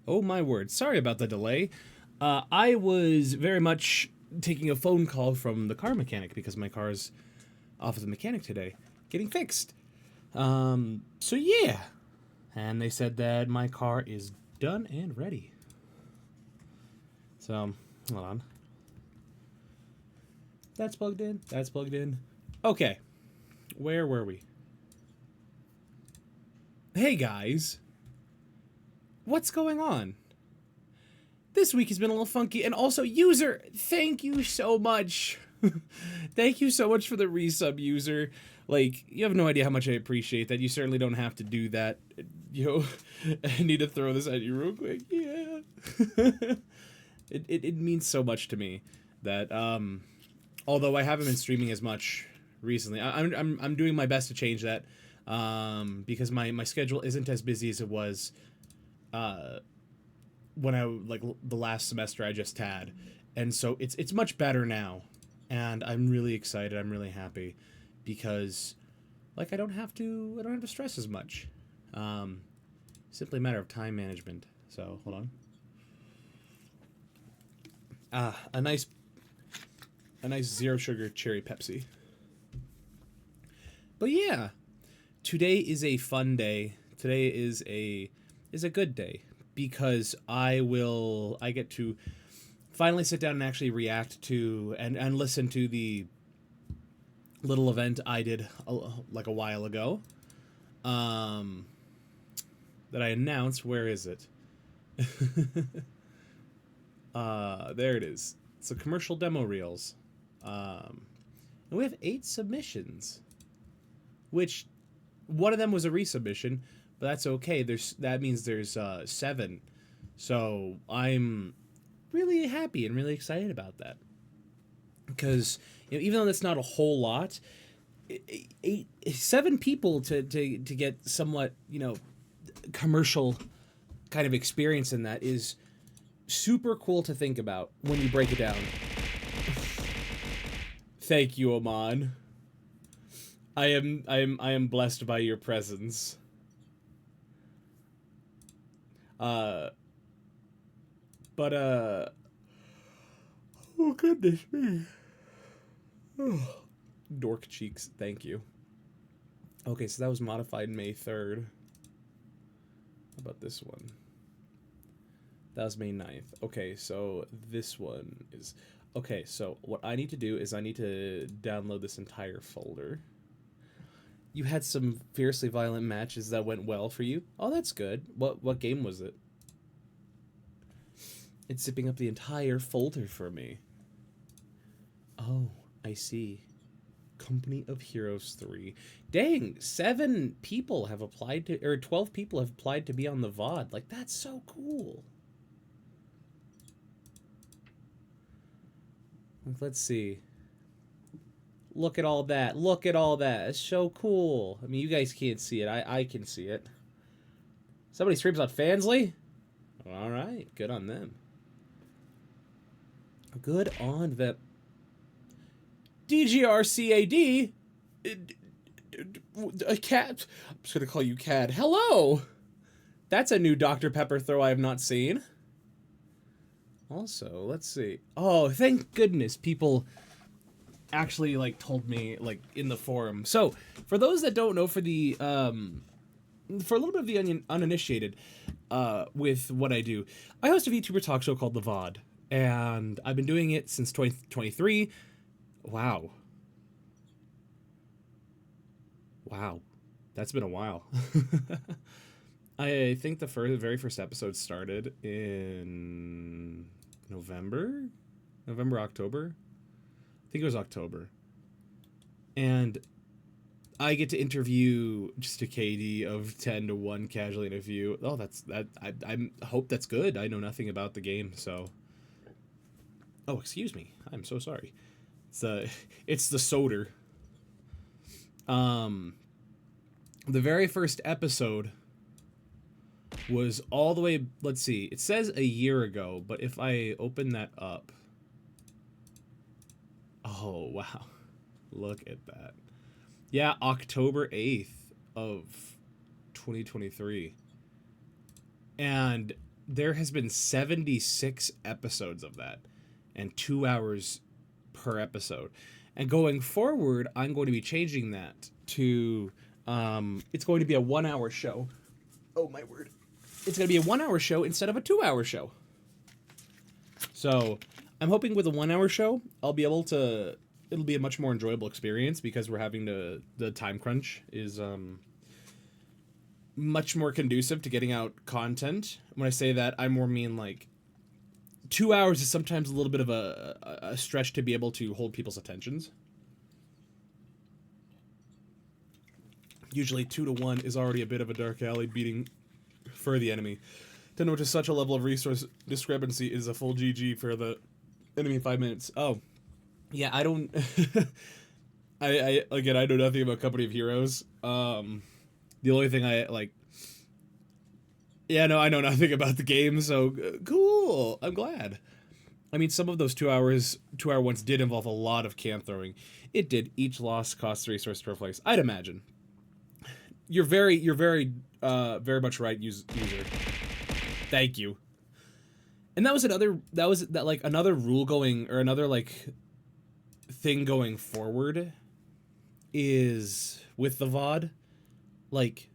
Oh my word. Sorry about the delay. I was very much taking a phone call from the car mechanic because my car's off of the mechanic today, getting fixed. So yeah. And they said that my car is done and ready. So, hold on. That's plugged in. That's plugged in. Okay. Where were we? Hey guys. What's going on? This week has been a little funky, and also, user, thank you so much. Thank you so much for the resub, user. Like, you have no idea how much I appreciate that. You certainly don't have to do that. Yo, I need to throw this at you real quick. Yeah. It means so much to me that, although I haven't been streaming as much recently, I'm doing my best to change that, because my schedule isn't as busy as it was, when I like the last semester I just had, and so it's much better now, and I'm really excited. I'm really happy because like I don't have to stress as much. Um, Simply a matter of time management. So hold on. A nice zero sugar cherry Pepsi. But yeah, today is a fun day. Today is a good day because I get to finally sit down and actually react to and listen to the little event I did like a while ago. Um, that I announced. Where is it? There it is. It's a commercial demo reels. And we have 8 submissions, which one of them was a resubmission, but that's okay. That means there's 7. So I'm really happy and really excited about that because even though that's not a whole lot, 7 people to get somewhat commercial kind of experience in that is super cool to think about when you break it down. Thank you, Oman. I am blessed by your presence. Uh, but oh goodness me. Dork cheeks, thank you. Okay, so that was modified May 3rd. How about this one? That was May 9th. Okay, so this one is... Okay, so what I need to do is I need to download this entire folder. You had some fiercely violent matches that went well for you. Oh, that's good. What game was it? It's zipping up the entire folder for me. Oh, I see. Company of Heroes 3. Dang, 7 people have applied to, or 12 people have applied to be on the VOD. Like, that's so cool. Let's see. Look at all that. Look at all that. It's so cool. I mean, you guys can't see it. I can see it. Somebody streams on Fansly? All right. Good on them. Good on them. DGRCAD? A cat? I'm just going to call you Cad. Hello! That's a new Dr. Pepper throw I have not seen. Also, let's see. Oh, thank goodness people actually like told me like in the forum. So, for those that don't know, for a little bit of the uninitiated, with what I do, I host a VTuber talk show called The VOD, and I've been doing it since 2023. Wow. Wow. That's been a while. I think the very first episode started in November, October. I think it was October. And I get to interview just a KD of 10 to 1 casually in a view. Oh, that's that. I hope that's good. I know nothing about the game, so. Oh, excuse me. I'm so sorry. It's the soder. Um, the very first episode was all the way. Let's see. It says a year ago, but if I open that up, oh wow, look at that. Yeah, October 8th of 2023. And there has been 76 episodes of that, and 2 hours per episode. And going forward, I'm going to be changing that to it's going to be a 1 hour show. Oh my word. It's going to be a 1 hour show instead of a 2 hour show. So I'm hoping with a 1 hour show, I'll be able to, it'll be a much more enjoyable experience because we're having to, the time crunch is much more conducive to getting out content. When I say that, I more mean like 2 hours is sometimes a little bit of a stretch to be able to hold people's attentions. Usually 2 to 1 is already a bit of a dark alley beating for the enemy. To know to such a level of resource discrepancy is a full GG for the enemy in 5 minutes. Oh, yeah, I don't... I again, I know nothing about Company of Heroes. The only thing I, like... Yeah, no, I know nothing about the game, so cool. I'm glad. I mean, some of those 2 hour ones did involve a lot of can throwing. It did. Each loss costs resource to replace. I'd imagine. You're very much right, user. Thank you. And that was another rule going, or another, like, thing going forward is with the VOD. Like,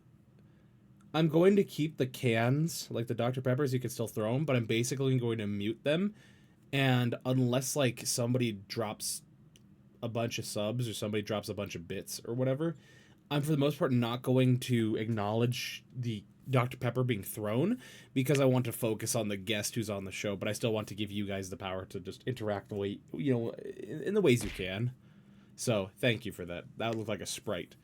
I'm going to keep the cans, like the Dr. Peppers, you can still throw them, but I'm basically going to mute them. And unless, like, somebody drops a bunch of subs or somebody drops a bunch of bits or whatever, I'm for the most part not going to acknowledge the Dr. Pepper being thrown because I want to focus on the guest who's on the show, but I still want to give you guys the power to just interact the way, you know, in the ways you can. So thank you for that. That looked like a sprite.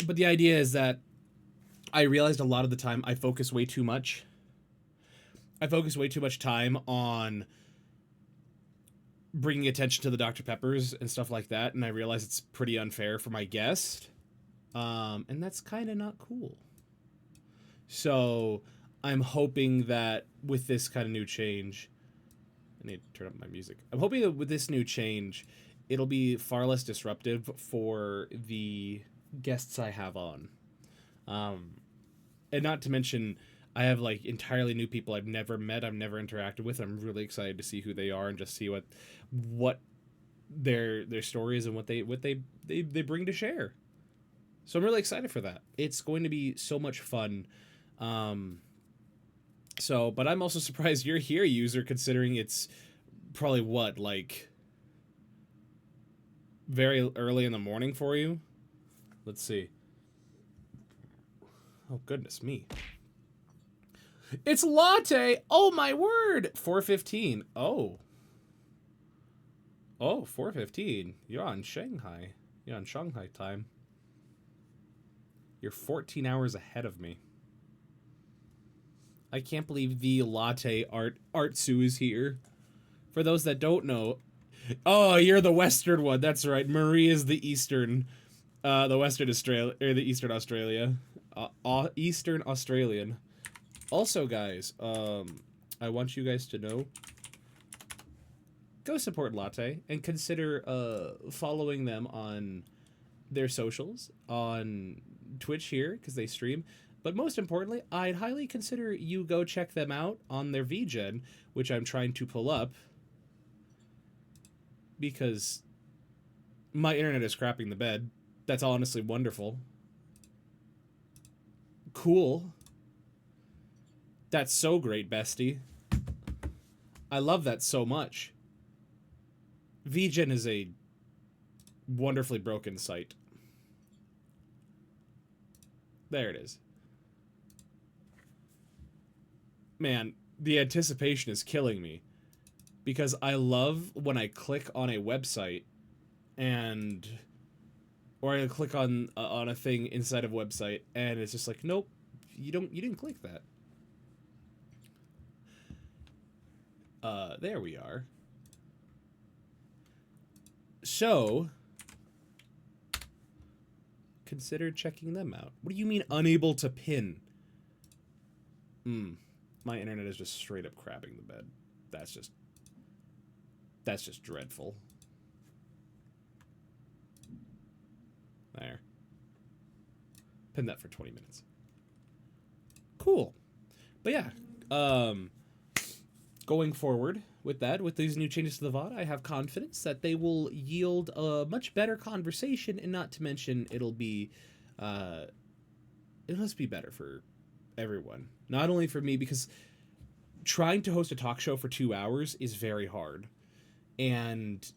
But the idea is that I realized a lot of the time I focus way too much. I focus way too much time on bringing attention to the Dr. Peppers and stuff like that, and I realize it's pretty unfair for my guest. And that's kind of not cool. So I'm hoping that with this kind of new change, I need to turn up my music. I'm hoping that with this new change, it'll be far less disruptive for the guests I have on. And not to mention, I have like entirely new people I've never met, I've never interacted with. I'm really excited to see who they are and just see what their story is and what they bring to share. So I'm really excited for that. It's going to be so much fun. But I'm also surprised you're here, user, considering it's probably what, like very early in the morning for you? Let's see. Oh, goodness me. It's latte! Oh, my word! 4:15. Oh. Oh, 4:15. You're on Shanghai. You're on Shanghai time. You're 14 hours ahead of me. I can't believe the latte Artsu is here. For those that don't know, oh, you're the Western one. That's right. Marie is the Eastern, the Western Australia, or the Eastern Australia, Eastern Australian. Also, guys, I want you guys to know, go support Latte and consider following them on their socials, on Twitch here, because they stream. But most importantly, I'd highly consider you go check them out on their VGen, which I'm trying to pull up, because my internet is crapping the bed. That's honestly wonderful. Cool. That's so great, bestie. I love that so much. VGen is a wonderfully broken site. There it is. Man, the anticipation is killing me. Because I love when I click on a website and... or I click on a thing inside of a website and it's just like, nope, you didn't click that. There we are. So, consider checking them out. What do you mean unable to pin? My internet is just straight up crapping the bed. That's just dreadful. There. Pin that for 20 minutes. Cool. But yeah, going forward with that, with these new changes to the VOD, I have confidence that they will yield a much better conversation, and not to mention it'll just be better for everyone. Not only for me, because trying to host a talk show for 2 hours is very hard, and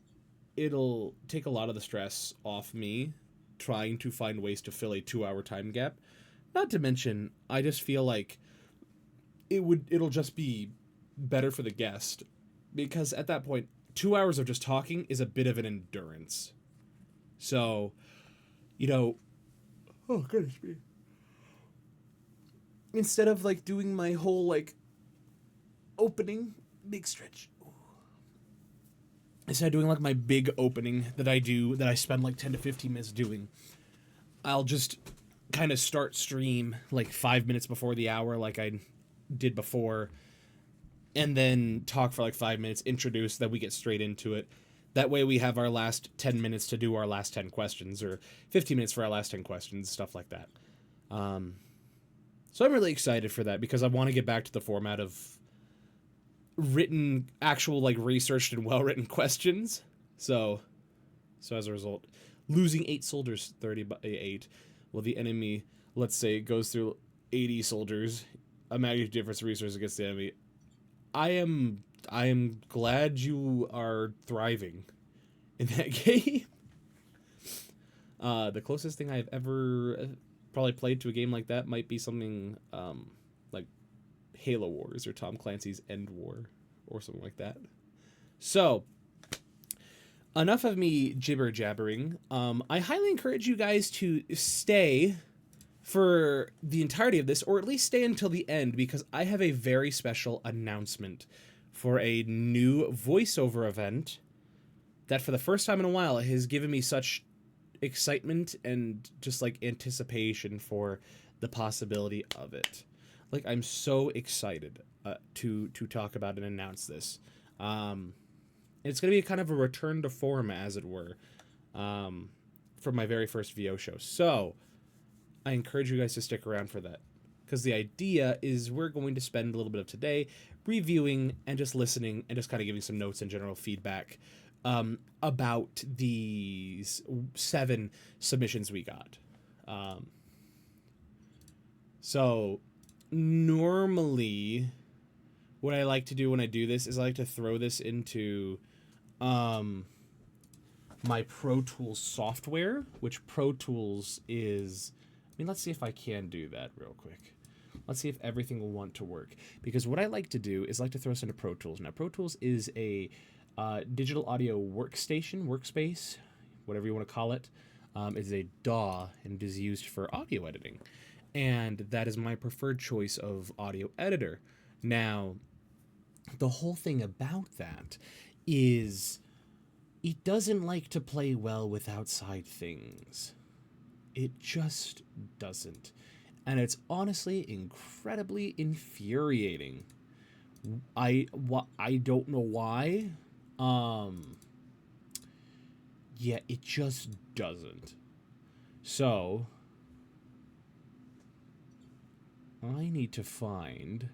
it'll take a lot of the stress off me trying to find ways to fill a 2 hour time gap. Not to mention, I just feel like it'll just be better for the guest, because at that point 2 hours of just talking is a bit of an endurance. So, oh goodness me, instead of like doing my whole like opening big stretch, instead of doing like my big opening that I spend like 10 to 15 minutes doing, I'll just kind of start stream like 5 minutes before the hour like I did before, and then talk for like 5 minutes, introduce, then we get straight into it. That way we have our last 10 minutes to do our last 10 questions, or 15 minutes for our last 10 questions, stuff like that. So I'm really excited for that, because I want to get back to the format of written, actual, like, researched and well-written questions. So as a result, losing 8 soldiers, 30 by 8, well, the enemy, let's say, goes through 80 soldiers, a magnitude difference resources against the enemy. I am glad you are thriving in that game. The closest thing I've ever probably played to a game like that might be something like Halo Wars or Tom Clancy's End War or something like that. So, enough of me jibber jabbering. I highly encourage you guys to stay for the entirety of this, or at least stay until the end, because I have a very special announcement for a new voiceover event that for the first time in a while has given me such excitement and just like anticipation for the possibility of it. Like, I'm so excited to talk about and announce this. It's going to be kind of a return to form, as it were, from my very first VO show. So I encourage you guys to stick around for that, because the idea is we're going to spend a little bit of today reviewing and just listening and just kind of giving some notes and general feedback about these 7 submissions we got. So normally what I like to do when I do this is I like to throw this into my Pro Tools software, which Pro Tools is... let's see if I can do that real quick. Let's see if everything will want to work. Because what I like to do is like to throw us into Pro Tools. Now, Pro Tools is a digital audio workspace, whatever you want to call it. It's a DAW and is used for audio editing. And that is my preferred choice of audio editor. Now, the whole thing about that is it doesn't like to play well with outside things. It just doesn't. And it's honestly incredibly infuriating. I don't know why. Yeah, it just doesn't. So I need to find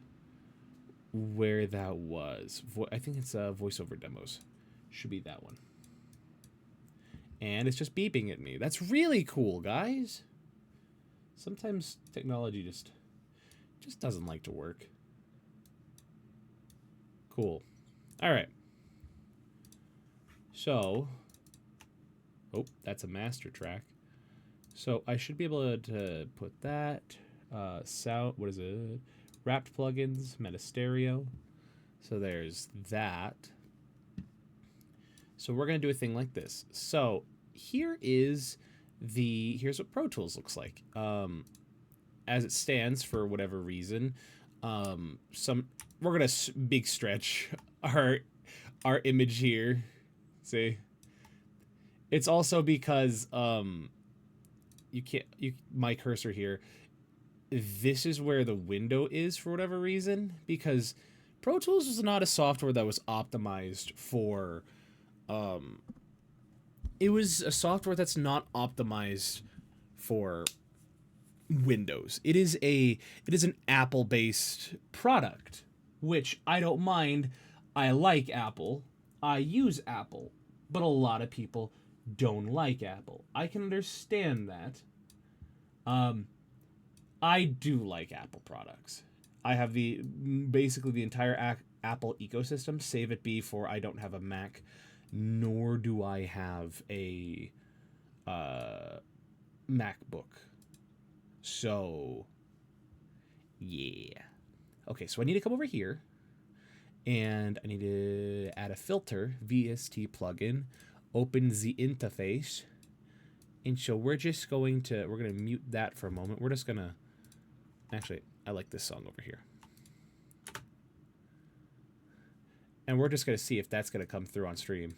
where that was. I think it's voiceover demos. Should be that one. And it's just beeping at me. That's really cool, guys. Sometimes technology just doesn't like to work. Cool. All right. So, oh, that's a master track. So I should be able to put that sound. What is it? Wrapped plugins, Metastereo. So there's that. So we're going to do a thing like this. So here's what Pro Tools looks like. As it stands, for whatever reason, we're going to big stretch our image here. See? It's also because my cursor here, this is where the window is for whatever reason, because Pro Tools was not a software that was optimized for it was a software that's not optimized for Windows. It is an Apple-based product, which I don't mind. I like Apple. I use Apple, but a lot of people don't like Apple. I can understand that. I do like Apple products. I have basically the entire Apple ecosystem, save it be for I don't have a Mac, nor do I have a MacBook. So, yeah. Okay, so I need to come over here, and I need to add a filter, VST plugin, open the interface, and so we're going to mute that for a moment. We're just going to, actually, I like this song over here. And we're just going to see if that's going to come through on stream.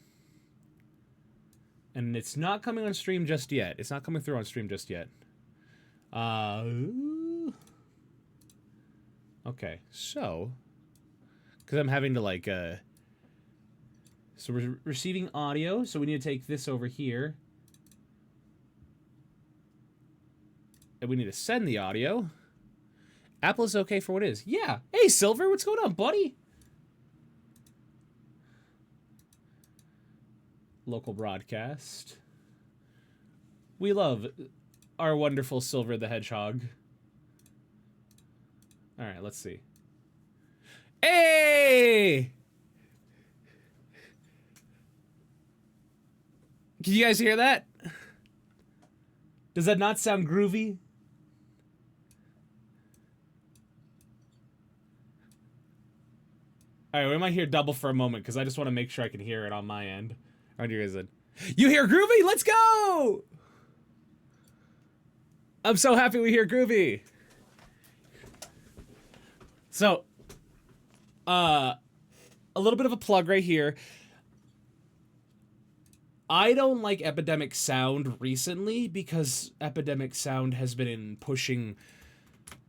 And it's not coming on stream just yet. It's not coming through on stream just yet. Okay, so, because I'm having to like, so we're receiving audio, so we need to take this over here. And we need to send the audio. Apple is okay for what it is. Yeah. Hey, Silver, what's going on, buddy? Local broadcast. We love our wonderful Silver the Hedgehog. All right, let's see. Hey! Can you guys hear that? Does that not sound groovy? All right, we might hear double for a moment because I just want to make sure I can hear it on my end. On your guys' end. You hear groovy? Let's go! I'm so happy we hear groovy. So, a little bit of a plug right here. I don't like Epidemic Sound recently because Epidemic Sound has been pushing,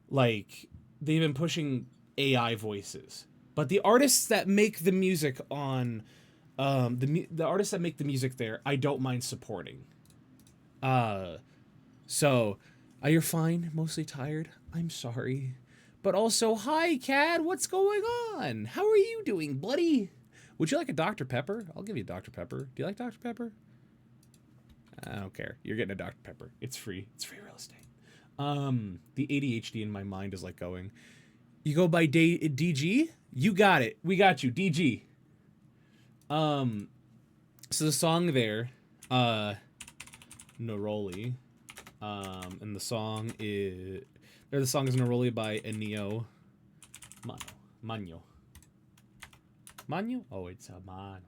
like, they've been pushing AI voices. But the artists that make the music on, the artists that make the music there, I don't mind supporting. So, you're fine, mostly tired. I'm sorry. But also, hi, Cad, what's going on? How are you doing, buddy? Would you like a Dr. Pepper? I'll give you a Dr. Pepper. Do you like Dr. Pepper? I don't care. You're getting a Dr. Pepper. It's free. It's free real estate. The ADHD in my mind is like going, you go by DG? You got it. We got you. DG. So the song there, Neroli, and the song is, the song is Neroli by Ennio Magno. Magno? Oh, it's a Mano.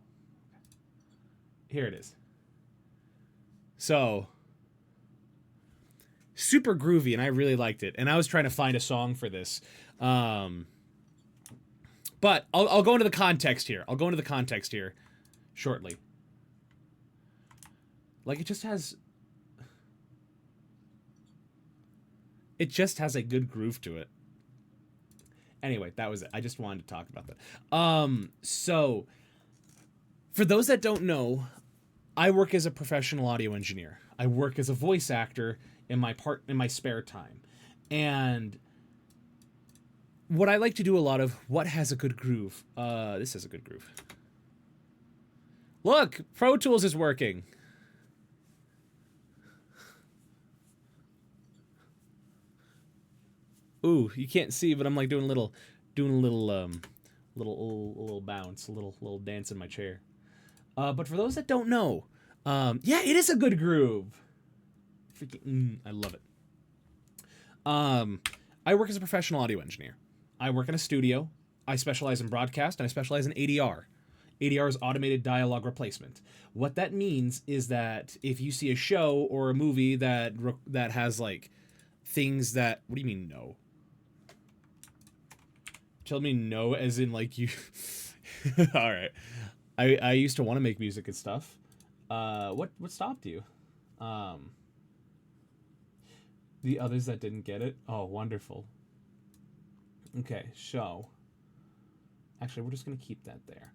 Here it is. So, super groovy, and I really liked it. And I was trying to find a song for this. But I'll go into the context here. I'll go into the context here shortly. Like, it just has a good groove to it. Anyway, that was it. I just wanted to talk about that. So, for those that don't know, I work as a professional audio engineer. I work as a voice actor in my spare time. And what I like to do a lot of, what has a good groove? This has a good groove. Look, Pro Tools is working. Ooh, you can't see, but I'm like doing a little bounce, a little dance in my chair. But for those that don't know, yeah, it is a good groove. Freaking, I love it. I work as a professional audio engineer. I work in a studio. I specialize in broadcast, and I specialize in ADR. ADR is automated dialogue replacement. What that means is that if you see a show or a movie that has like things that, what do you mean no? Tell me no as in like you. All right. I used to want to make music and stuff. What stopped you? The others that didn't get it? Oh, wonderful. Okay, so actually we're just gonna keep that there.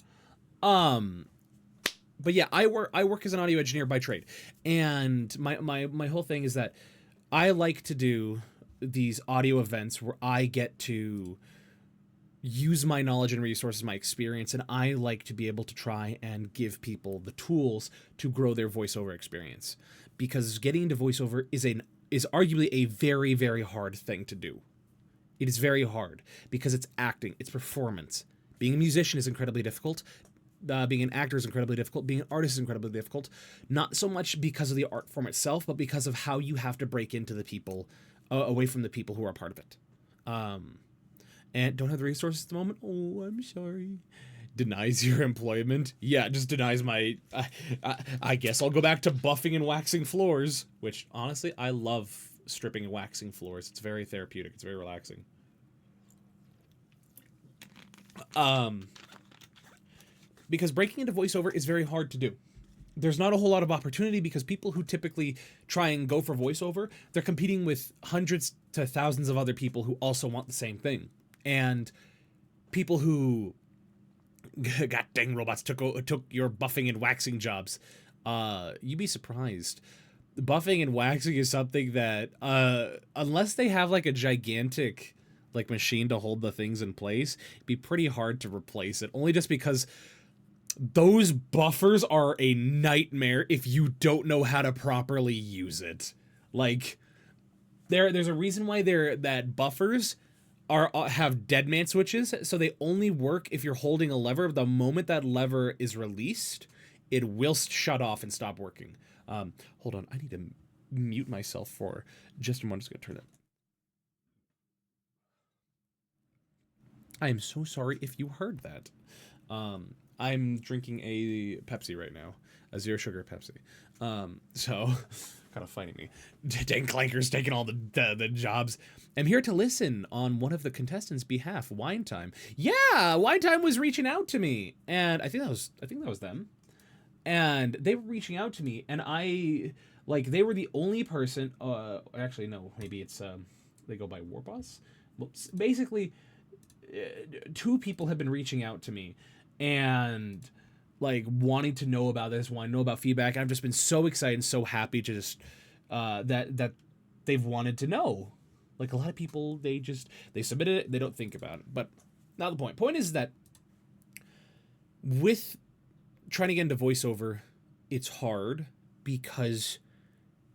But yeah, I work as an audio engineer by trade. And my whole thing is that I like to do these audio events where I get to use my knowledge and resources, my experience, and I like to be able to try and give people the tools to grow their voiceover experience, because getting into voiceover is arguably a very, very hard thing to do. It is very hard because it's acting, it's performance. Being a musician is incredibly difficult. Being an actor is incredibly difficult. Being an artist is incredibly difficult. Not so much because of the art form itself, but because of how you have to break into the people, away from the people who are part of it. And don't have the resources at the moment. Oh, I'm sorry. Denies your employment. Yeah, just denies my... I guess I'll go back to buffing and waxing floors, which, honestly, I love stripping and waxing floors. It's very therapeutic. It's very relaxing. Because breaking into voiceover is very hard to do. There's not a whole lot of opportunity because people who typically try and go for voiceover, they're competing with hundreds to thousands of other people who also want the same thing. And people who, god dang robots, took your buffing and waxing jobs. You'd be surprised. Buffing and waxing is something that, unless they have like a gigantic like machine to hold the things in place, it'd be pretty hard to replace it. Only just because those buffers are a nightmare if you don't know how to properly use it. Like, there's a reason why that buffers have dead man switches, so they only work if you're holding a lever. The moment that lever is released, it will shut off and stop working. Hold on, I need to mute myself for just a moment. Just gonna turn it. I am so sorry if you heard that. I'm drinking a Pepsi right now, a zero sugar Pepsi. So kind of funny me. Dang Clanker's taking all the jobs. I'm here to listen on one of the contestants' behalf. Wine Time. Yeah, Wine Time was reaching out to me, and I think that was them. And they were reaching out to me, and they were the only person. Actually, no, maybe it's they go by Warboss. Well, basically, two people have been reaching out to me and like wanting to know about this, want to know about feedback. I've just been so excited and so happy to just that they've wanted to know. Like, a lot of people, they submitted it, they don't think about it. But not the point. Point is that with trying to get into voiceover, it's hard because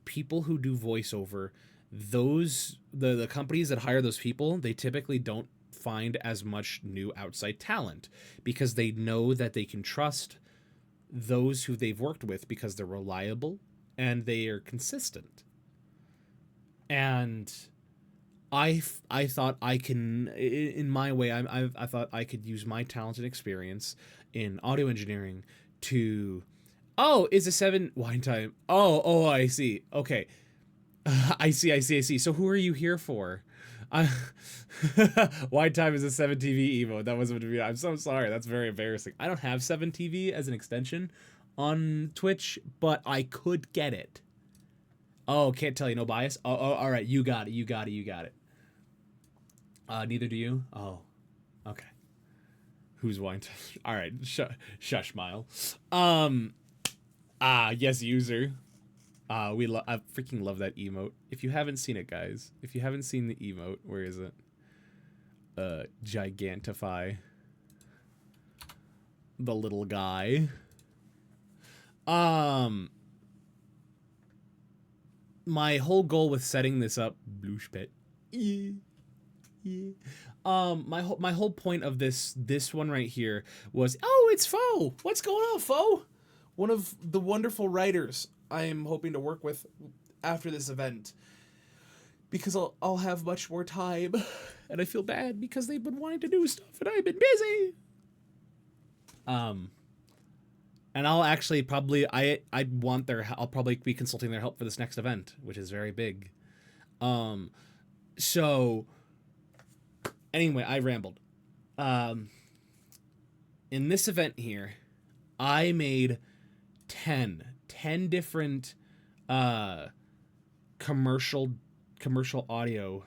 people who do voiceover, the companies that hire those people, they typically don't find as much new outside talent because they know that they can trust those who they've worked with because they're reliable and they are consistent. And I thought I can, in my way, I thought I could use my talent and experience in audio engineering to, is a 7 Wine Time. Oh, I see. Okay. I see. So who are you here for? Wine Time is a 7TV emote. That wasn't to be. I'm so sorry. That's very embarrassing. I don't have 7TV as an extension on Twitch, but I could get it. Oh, can't tell you. No bias. Oh, all right. You got it. Neither do you. Oh, okay. Who's Wine Time? All right. Shush, Mile. Yes, user. I freaking love that emote. If you haven't seen it, guys, if you haven't seen the emote, where is it? Gigantify the little guy. My whole goal with setting this up, Blueshpet. Yeah. My whole point of this one right here was, it's Fo. What's going on, Fo? One of the wonderful writers I am hoping to work with after this event, because I'll have much more time, and I feel bad because they've been wanting to do stuff and I've been busy. And I'll actually probably I'll probably be consulting their help for this next event, which is very big. So anyway, I rambled. In this event here, I made 10 different commercial audio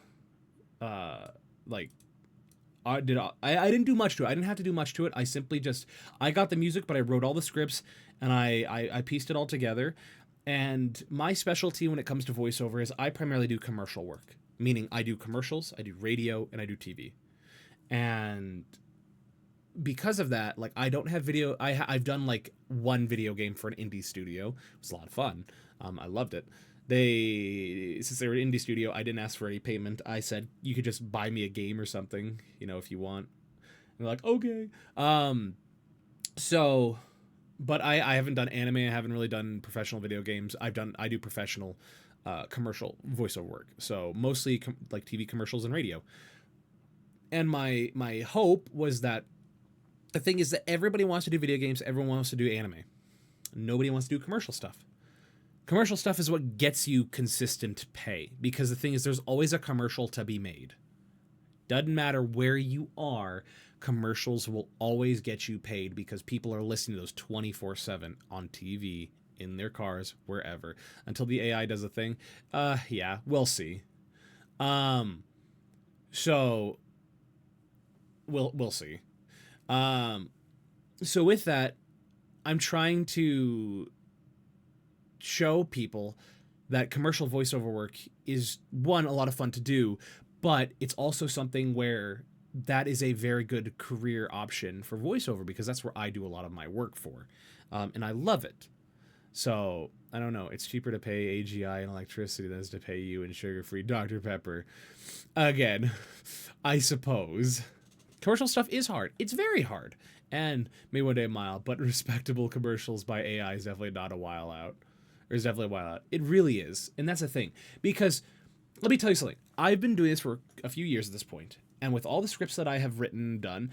I didn't do much to it. I didn't have to do much to it. I simply I got the music, but I wrote all the scripts and I pieced it all together. And my specialty when it comes to voiceover is I primarily do commercial work, meaning I do commercials, I do radio, and I do TV. And because of that, like I don't have video. I've done like one video game for an indie studio. It was a lot of fun. I loved it. Since they were an indie studio, I didn't ask for any payment. I said you could just buy me a game or something, if you want. And they're like, okay. So, but I haven't done anime. I haven't really done professional video games. I do professional commercial voiceover work. So mostly like TV commercials and radio. And my hope was that the thing is that everybody wants to do video games. Everyone wants to do anime. Nobody wants to do commercial stuff. Commercial stuff is what gets you consistent pay, because the thing is there's always a commercial to be made. Doesn't matter where you are, commercials will always get you paid because people are listening to those 24/7 on TV, in their cars, wherever, until the AI does a thing. Yeah, we'll see. So we'll see. So with that, I'm trying to show people that commercial voiceover work is, one, a lot of fun to do, but it's also something where that is a very good career option for voiceover, because that's where I do a lot of my work for. And I love it. So I don't know. It's cheaper to pay AGI and electricity than it is to pay you in sugar-free Dr. Pepper. Again, I suppose. Commercial stuff is hard. It's very hard. And maybe one day a mile, but respectable commercials by AI is definitely not a while out. Or is definitely a while out. It really is. And that's the thing. Because, let me tell you something. I've been doing this for a few years at this point. And with all the scripts that I have written and done,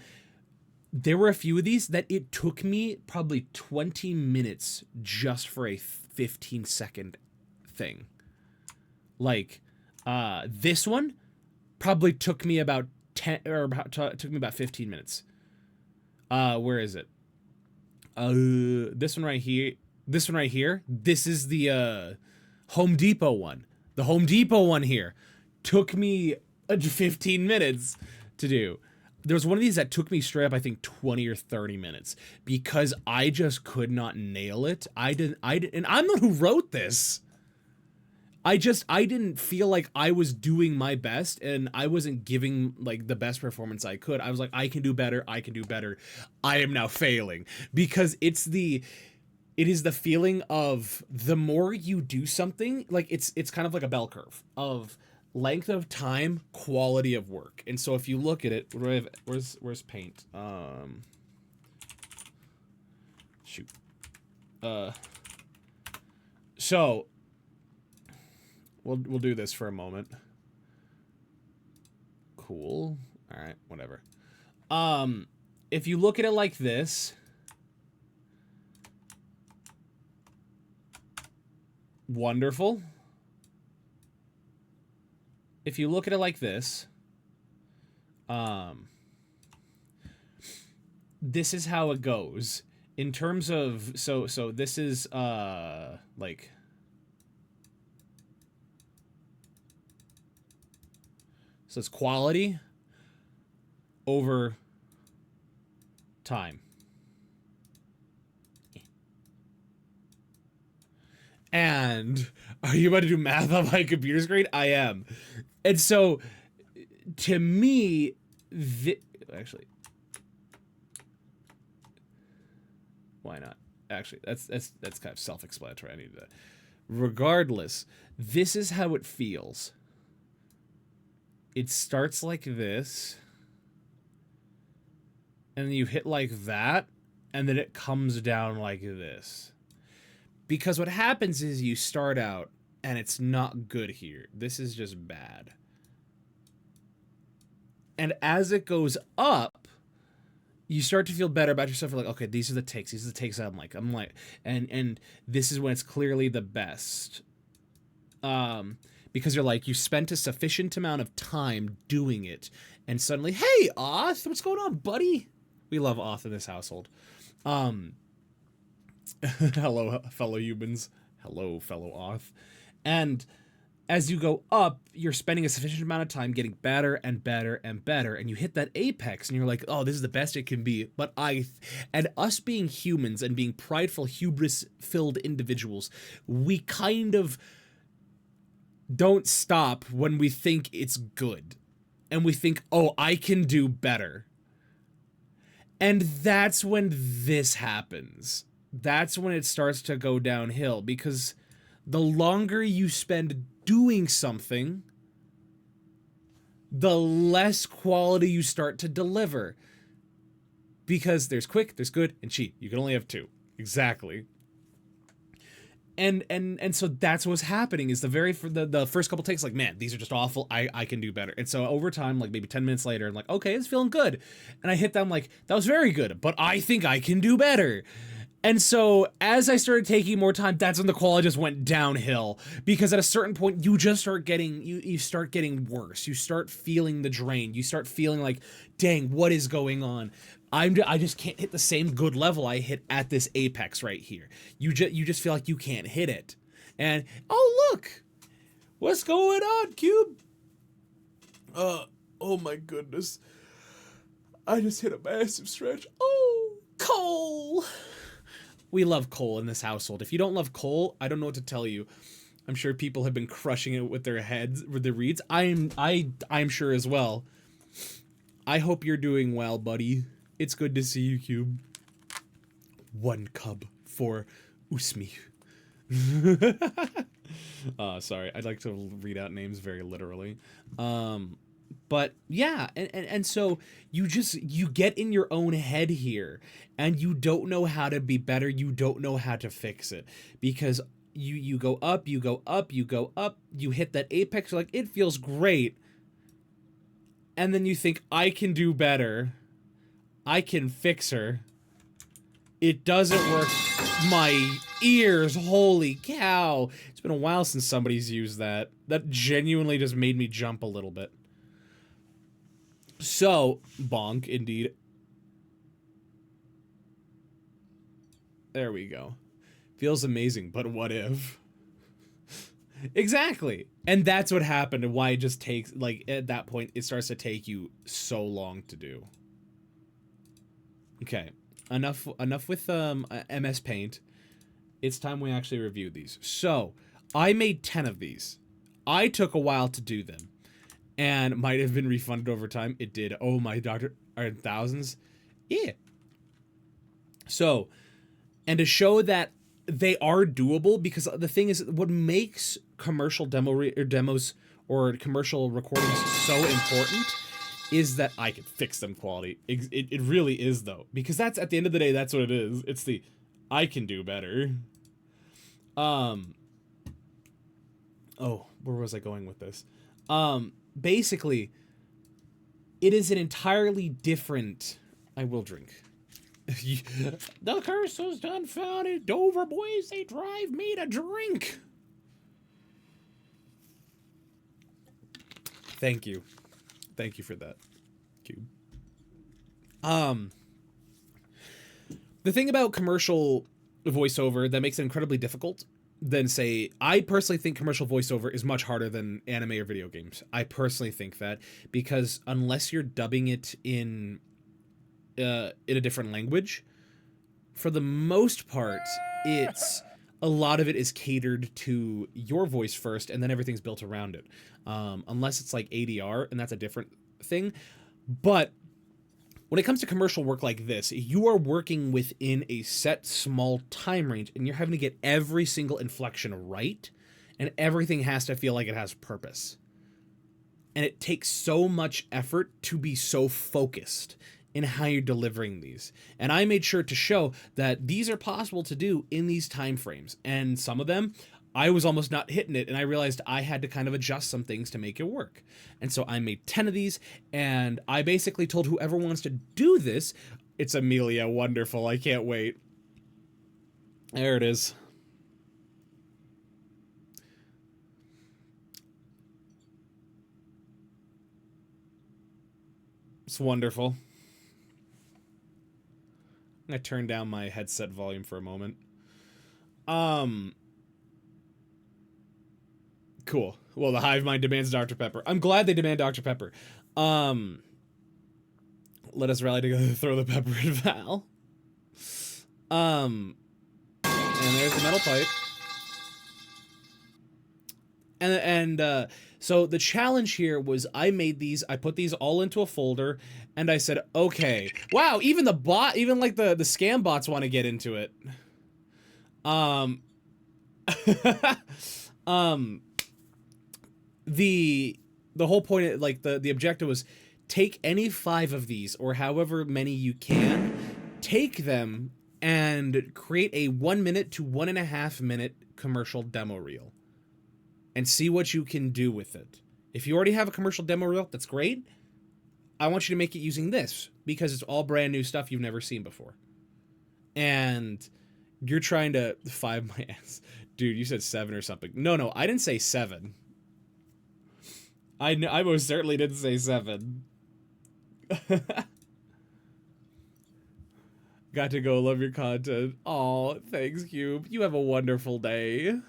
there were a few of these that it took me probably 20 minutes just for a 15-second thing. Like, this one probably took me about 15 minutes. Where is it? This one right here. This one right here. This is the Home Depot one. The Home Depot one here took me 15 minutes to do. There was one of these that took me straight up, I think, 20 or 30 minutes because I just could not nail it. I didn't, and I'm the one who wrote this. I didn't feel like I was doing my best, and I wasn't giving like the best performance I could. I was like, I can do better. I can do better. I am now failing because it is the feeling of the more you do something, like it's kind of like a bell curve of length of time, quality of work. And so if you look at it, where's paint? Shoot. So we'll do this for a moment. Cool. All right, whatever. If you look at it like this, wonderful. If you look at it like this, this is how it goes in terms of, so this is like, so it's quality over time. And are you about to do math on my computer screen? I am. And so, to me, actually, why not? Actually, that's kind of self-explanatory. I need to. Regardless, this is how it feels. It starts like this, and then you hit like that, and then it comes down like this. Because what happens is you start out, and it's not good here. This is just bad. And as it goes up, you start to feel better about yourself. You're like, okay, these are the takes. These are the takes I'm like, and this is when it's clearly the best. Because you're like, you spent a sufficient amount of time doing it, and suddenly, hey, Oth, what's going on, buddy? We love Oth in this household. Hello, fellow humans. Hello, fellow Oth. And as you go up, you're spending a sufficient amount of time getting better and better and better, and you hit that apex, and you're like, oh, this is the best it can be. But and us being humans and being prideful, hubris-filled individuals, we kind of don't stop when we think it's good. And we think, oh, I can do better. And that's when this happens. That's when it starts to go downhill, because the longer you spend doing something, the less quality you start to deliver. Because there's quick, there's good, and cheap. You can only have two. Exactly. And so that's what's happening, is the first couple takes, like, man, these are just awful. I can do better. And so over time, like maybe 10 minutes later, I'm like, okay, it's feeling good. And I hit them like, that was very good, but I think I can do better. And so as I started taking more time, that's when the quality just went downhill, because at a certain point you just start getting, you start getting worse. You start feeling the drain. You start feeling like, dang, what is going on? I just can't hit the same good level I hit at this apex right here. You just feel like you can't hit it. And oh, look, what's going on, Cube? Oh my goodness, I just hit a massive stretch. Oh, coal. We love coal in this household. If you don't love coal, I don't know what to tell you. I'm sure people have been crushing it with their heads, with their reeds. I'm sure as well. I hope you're doing well, buddy. It's good to see you, Cube. One cub for Usmi. Sorry, I'd like to read out names very literally. But yeah, and so you get in your own head here, and you don't know how to be better. You don't know how to fix it, because you go up, you go up, you go up, you hit that apex, you're like, it feels great. And then you think, I can do better. I can fix her. It doesn't work. My ears, holy cow. It's been a while since somebody's used that. That genuinely just made me jump a little bit. So, bonk, indeed. There we go. Feels amazing, but what if? Exactly. And that's what happened, and why it just takes, like, at that point, it starts to take you so long to do. Okay. Enough with MS Paint. It's time we actually review these. So, I made 10 of these. I took a while to do them, and might have been refunded over time. It did. Oh my doctor, are thousands? Yeah. So, and to show that they are doable, because the thing is, what makes commercial demos or commercial recordings so important is that I can fix them quality. It really is, though, because that's, at the end of the day, that's what it is. It's the I can do better. Oh, where was I going with this? Basically, it is an entirely different... I will drink. The curse was done founded. Dover boys, they drive me to drink. Thank you. Thank you for that, Cube. The thing about commercial voiceover that makes it incredibly difficult than, say, I personally think commercial voiceover is much harder than anime or video games. I personally think that, because unless you're dubbing it in a different language, for the most part, it's a lot of it is catered to your voice first, and then everything's built around it. Unless it's like ADR, and that's a different thing. But when it comes to commercial work like this, you are working within a set small time range, and you're having to get every single inflection right, and everything has to feel like it has purpose. And it takes so much effort to be so focused in how you're delivering these. And I made sure to show that these are possible to do in these time frames. And some of them, I was almost not hitting it, and I realized I had to kind of adjust some things to make it work. And so I made 10 of these, and I basically told whoever wants to do this, it's Amelia, wonderful, I can't wait. There it is. It's wonderful. I'm gonna turn down my headset volume for a moment. Cool. Well, the hive mind demands Dr. Pepper. I'm glad they demand Dr. Pepper. Let us rally together to throw the pepper at Val. And there's the metal pipe. So the challenge here was I put these all into a folder, and I said, okay, wow, even the scam bots want to get into it. The whole point, like the objective was take any 5 of these or however many you can, take them and create a 1 minute to 1.5 minute commercial demo reel and see what you can do with it. If you already have a commercial demo reel, that's great. I want you to make it using this because it's all brand new stuff you've never seen before. And you're trying to 5 my ass. Dude, you said 7 or something. No, I didn't say 7. I most certainly didn't say 7. Got to go. Love your content. Aw, thanks, Cube. You have a wonderful day.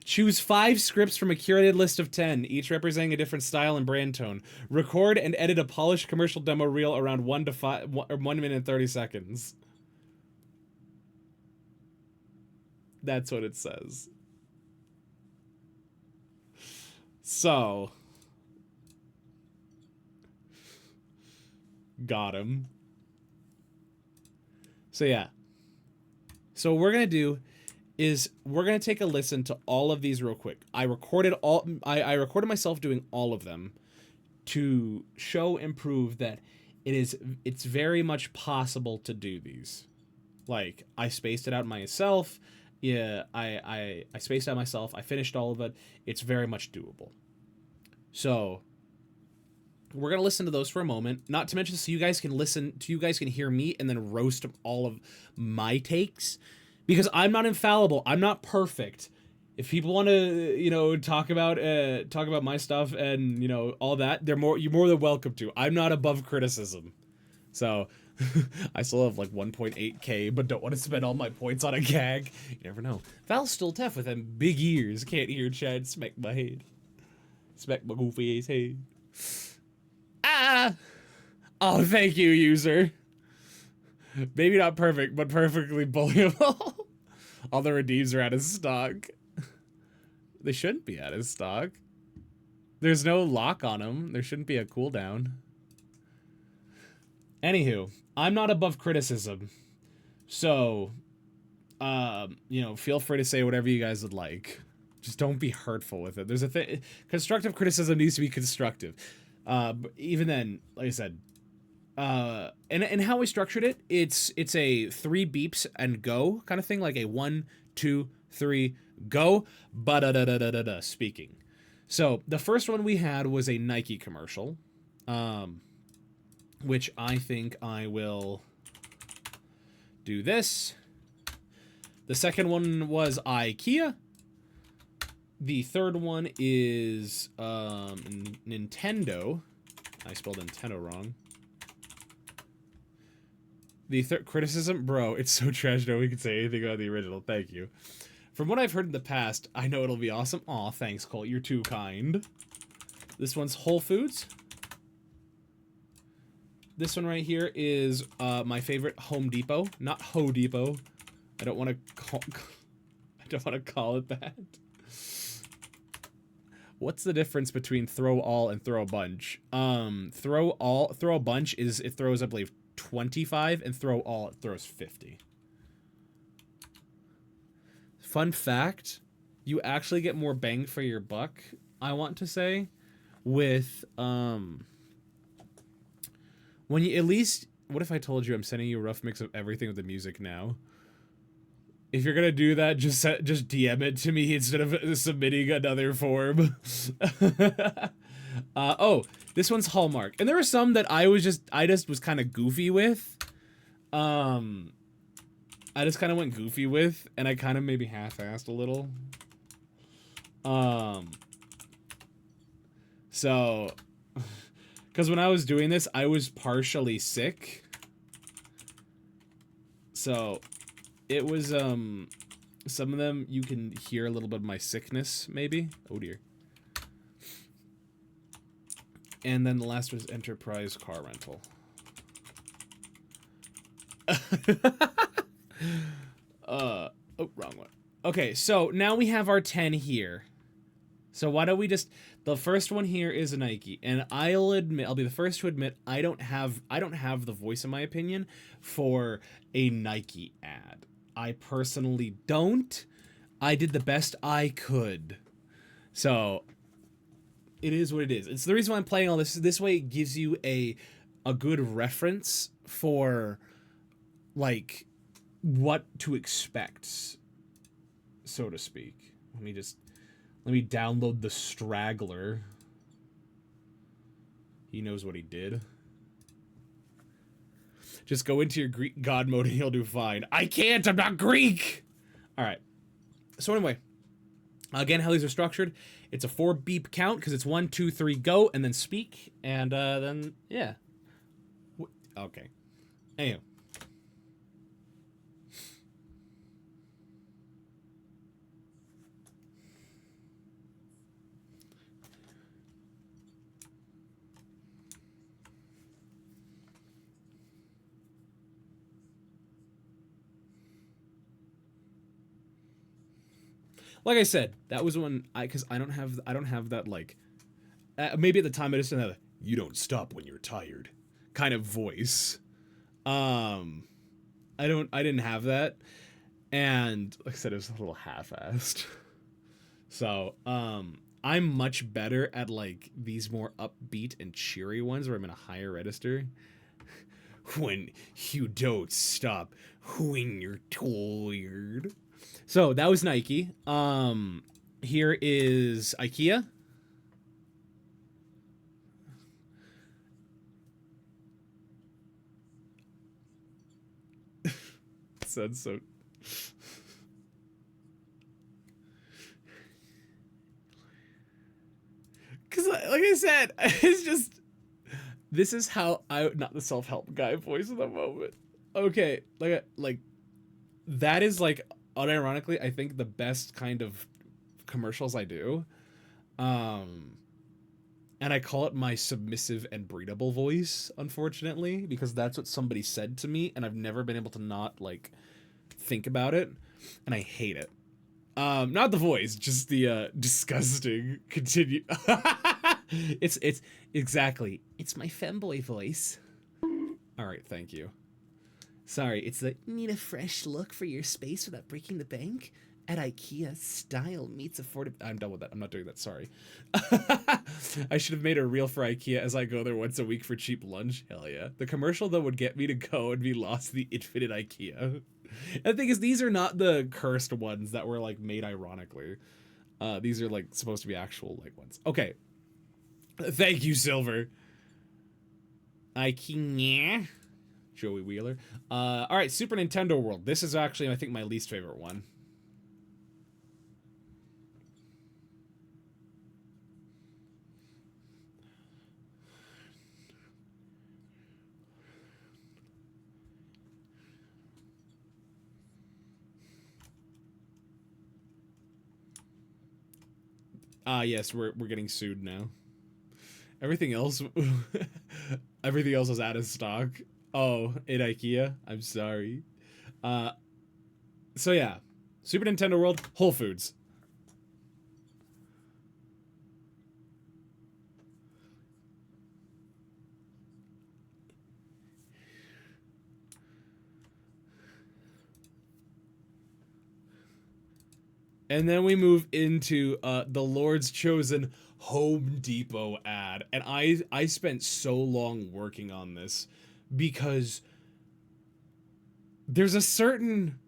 Choose 5 scripts from a curated list of 10, each representing a different style and brand tone. Record and edit a polished commercial demo reel around 1 minute and 30 seconds. That's what it says. So, got him. So yeah. So what we're gonna do is we're gonna take a listen to all of these real quick. I recorded myself doing all of them to show and prove that it's very much possible to do these. Like, I spaced it out myself. Yeah, I spaced out myself. I finished all of it. It's very much doable. So we're gonna listen to those for a moment. Not to mention, so you guys can hear me and then roast all of my takes, because I'm not infallible. I'm not perfect. If people want to, talk about my stuff and all that, you're more than welcome to. I'm not above criticism. So I still have like 1.8K, but don't want to spend all my points on a gag. You never know. Val's still tough with them big ears. Can't hear Chad smack my head. Smack my goofy ass head. Ah! Oh, thank you, user. Maybe not perfect, but perfectly bullyable. All the redeems are out of stock. They shouldn't be out of stock. There's no lock on them. There shouldn't be a cooldown. Anywho, I'm not above criticism. So, feel free to say whatever you guys would like. Just don't be hurtful with it. There's a thing. Constructive criticism needs to be constructive. But even then, like I said, and how we structured it, it's a 3 beeps and go kind of thing, like a 1, 2, 3, go, ba-da-da-da-da-da-da speaking. So the first one we had was a Nike commercial, which I think I will do this. The second one was IKEA. The third one is Nintendo. I spelled Nintendo wrong. The third criticism, bro, it's so trash no one can say anything about the original. Thank you. From what I've heard in the past, I know it'll be awesome. Aw, thanks, Colt. You're too kind. This one's Whole Foods. This one right here is my favorite, Home Depot, not Ho Depot. I don't want to call it that. What's the difference between throw all and throw a bunch? Throw a bunch it throws, I believe, 25, and throw all, it throws 50. Fun fact, you actually get more bang for your buck, I want to say, with when you at least, what if I told you I'm sending you a rough mix of everything with the music now? If you're gonna do that, just DM it to me instead of submitting another form. Oh, this one's Hallmark, and there were some that I just was kind of goofy with. I just kind of went goofy with, and I kind of maybe half-assed a little. So, because when I was doing this, I was partially sick. So, it was, Some of them you can hear a little bit of my sickness, maybe. Oh dear. And then the last was Enterprise Car Rental. Oh, wrong one. Okay, so now we have our 10 here. So why don't we just, the first one here is a Nike, and I'll be the first to admit I don't have the voice, in my opinion, for a Nike ad. I personally don't. I did the best I could. So it is what it is. It's the reason why I'm playing all this. This way it gives you a good reference for like what to expect, so to speak. Let me download the Straggler. He knows what he did. Just go into your Greek god mode and he'll do fine. I can't, I'm not Greek! Alright. So anyway, again, how these are structured, it's a 4 beep count, because it's 1, 2, 3, go, and then speak, and then, yeah. Okay. Anyway. Like I said, that was when because I don't have that, like, maybe at the time I just didn't have "you don't stop when you're tired" kind of voice. I didn't have that, and like I said, it was a little half-assed. So I'm much better at like these more upbeat and cheery ones where I'm in a higher register. When you don't stop when you're tired. So that was Nike. Here is IKEA. Sounds so. Because, like I said, it's just. This is how not the self-help guy voice of the moment. Okay, like that is like, unironically, I think the best kind of commercials I do. And I call it my submissive and breedable voice, unfortunately, because that's what somebody said to me, and I've never been able to not like think about it, and I hate it. Not the voice, just the disgusting continue. It's exactly. It's my femboy voice. All right, thank you. Sorry, it's the need a fresh look for your space without breaking the bank? At IKEA, style meets affordability. I'm done with that. I'm not doing that. Sorry. I should have made a reel for IKEA as I go there once a week for cheap lunch. Hell yeah. The commercial that would get me to go and be lost the infinite IKEA. And the thing is, these are not the cursed ones that were like made ironically. These are like supposed to be actual like ones. Okay. Thank you, Silver. IKEA. Joey Wheeler. All right, Super Nintendo World. This is actually, I think, my least favorite one. Yes, we're getting sued now. Everything else, everything else was out of stock. Oh, in IKEA. I'm sorry. So yeah, Super Nintendo World, Whole Foods. And then we move into the Lord's Chosen Home Depot ad. And I spent so long working on this because there's a certain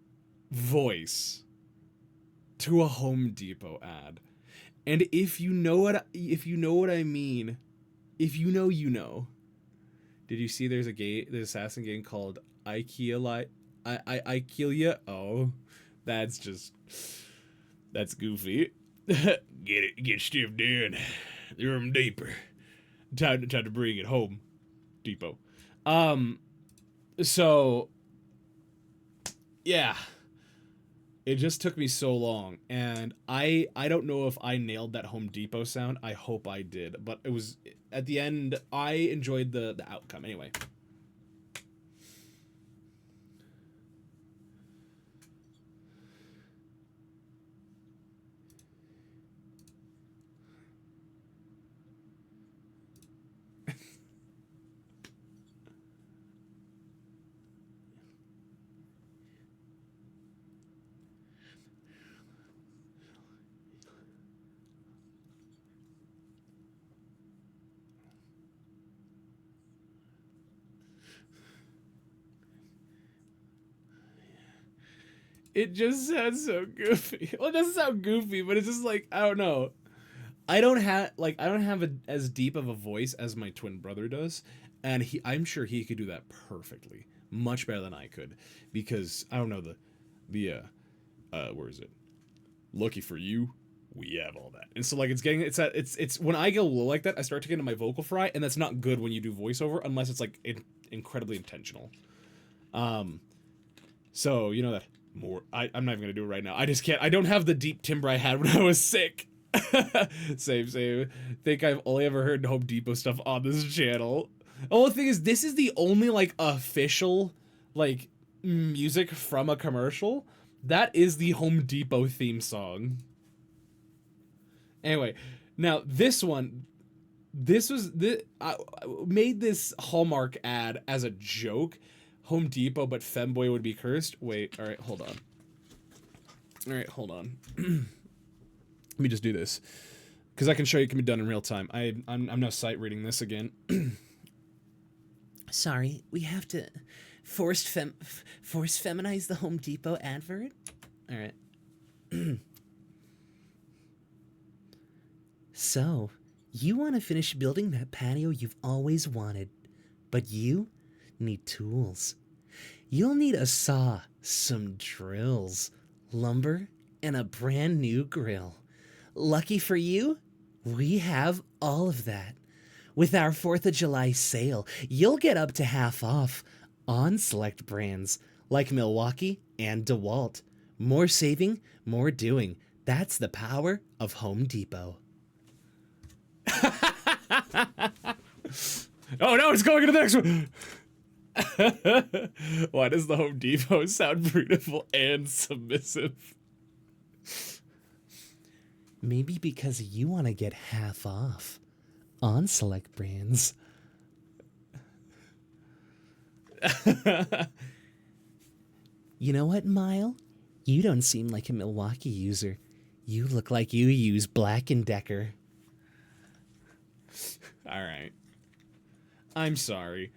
voice to a Home Depot ad. And if you know what I mean, if you know, you know. Did you see there's an assassin game called IKEA IKEA? Oh, that's goofy. Get stiff down. The room deeper. Time to bring it home. Depot. So yeah. It just took me so long, and I don't know if I nailed that Home Depot sound. I hope I did, but it was at the end. I enjoyed the outcome anyway. It just sounds so goofy. Well, it doesn't sound goofy, but it's just like, I don't know. I don't have as deep of a voice as my twin brother does, and I'm sure he could do that perfectly, much better than I could, because I don't know where is it? Lucky for you, we have all that. And so like it's when I go low like that, I start to get into my vocal fry, and that's not good when you do voiceover unless it's like incredibly intentional. So you know that more. I'm not even gonna do it right now. I just can't. I don't have the deep timbre I had when I was sick. Same. Think I've only ever heard Home Depot stuff on this channel. Oh, the thing is, this is the only like official like music from a commercial. That is the Home Depot theme song. Anyway, now this one, I made this Hallmark ad as a joke. Home Depot, but femboy would be cursed. Wait, all right, hold on. All right, hold on. Let me just do this, because I can show you it can be done in real time. I'm now sight reading this again. Sorry, we have to force feminize the Home Depot advert. All right. So, you want to finish building that patio you've always wanted, but you need tools. You'll need a saw, some drills, lumber, and a brand new grill. Lucky for you, we have all of that. With our 4th of July sale, you'll get up to half off on select brands like Milwaukee and DeWalt. More saving, more doing. That's the power of Home Depot. Oh no, it's going to the next one! Why does the Home Depot sound beautiful and submissive? Maybe because you want to get half off on select brands. You know what, Mile? You don't seem like a Milwaukee user. You look like you use Black & Decker. All right. I'm sorry.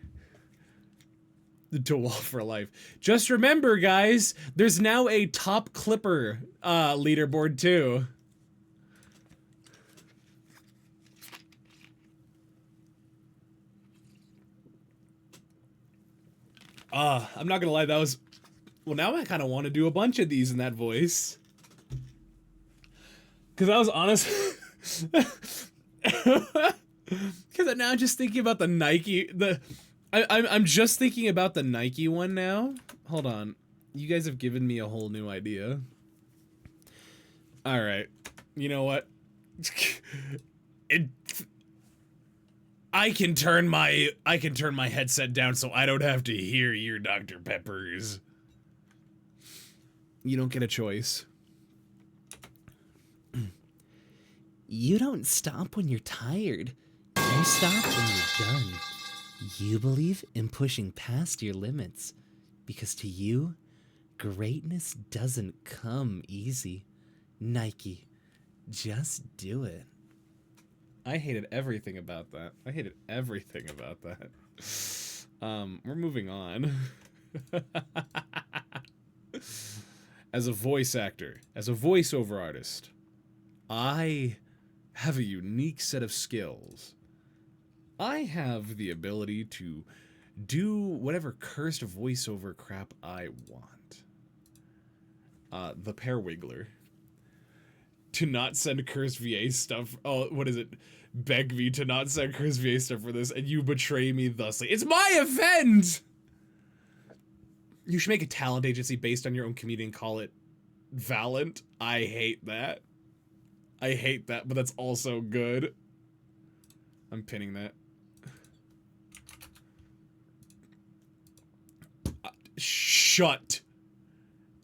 The DeWalt for life. Just remember, guys, there's now a top clipper leaderboard too. I'm not gonna lie, that was... Well, now I kind of want to do a bunch of these in that voice. Because I was honest... Because I'm now just thinking about the Nike... I'm just thinking about the Nike one now. Hold on. You guys have given me a whole new idea. Alright. You know what? I can turn my headset down so I don't have to hear your Dr. Peppers. You don't get a choice. You don't stop when you're tired. You stop when you're done. You believe in pushing past your limits. Because to you, greatness doesn't come easy. Nike, just do it. I hated everything about that. We're moving on. As a voice actor, as a voiceover artist, I have a unique set of skills. I have the ability to do whatever cursed voiceover crap I want. The Pear Wiggler. To not send cursed VA stuff. Oh, what is it? Beg me to not send cursed VA stuff for this, and you betray me thusly. It's my event! You should make a talent agency based on your own comedian, call it Valent. I hate that. I hate that, but that's also good. I'm pinning that. Shut.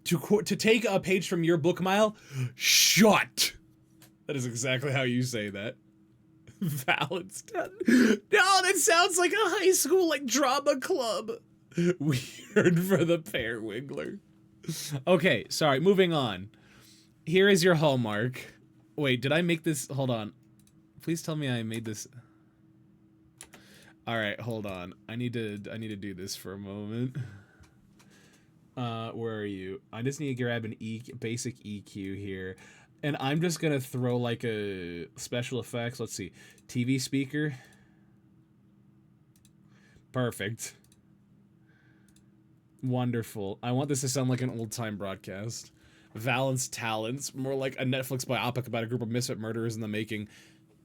To take a page from your book, Mile, shut. That is exactly how you say that. Valentine. No, that sounds like a high school like drama club. Weird for the Periwinkler. Okay, sorry, moving on. Here is your hallmark. Wait, did I make this? Hold on. Please tell me I made this. All right, hold on. I need to do this for a moment. Where are you? I just need to grab an basic EQ here. And I'm just gonna throw like a special effects. Let's see. TV speaker. Perfect. Wonderful. I want this to sound like an old-time broadcast. Valence Talents. More like a Netflix biopic about a group of misfit murderers in the making.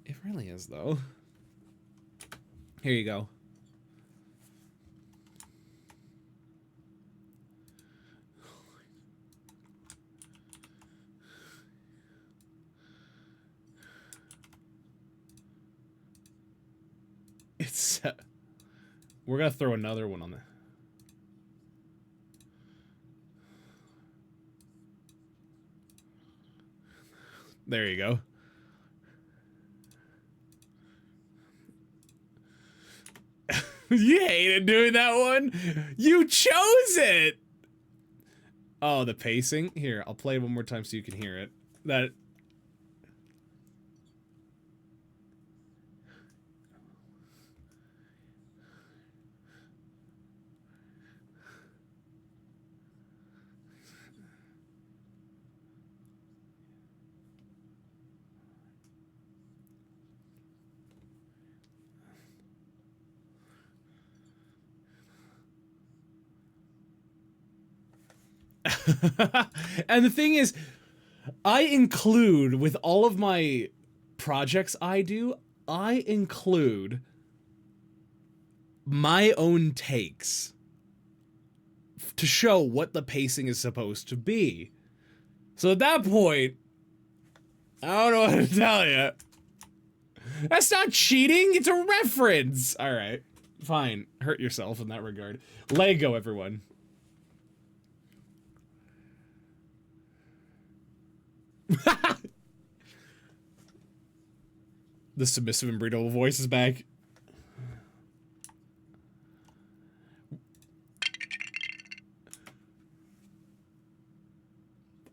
It really is, though. Here you go. It's... we're gonna throw another one on there. There you go. You hated doing that one? You chose it! Oh, the pacing? Here, I'll play it one more time so you can hear it. That... And the thing is, I include, with all of my projects I do, I include my own takes to show what the pacing is supposed to be. So at that point, I don't know what to tell you. That's not cheating, it's a reference! Alright, fine. Hurt yourself in that regard. Lego, everyone. The submissive and breedable voice is back.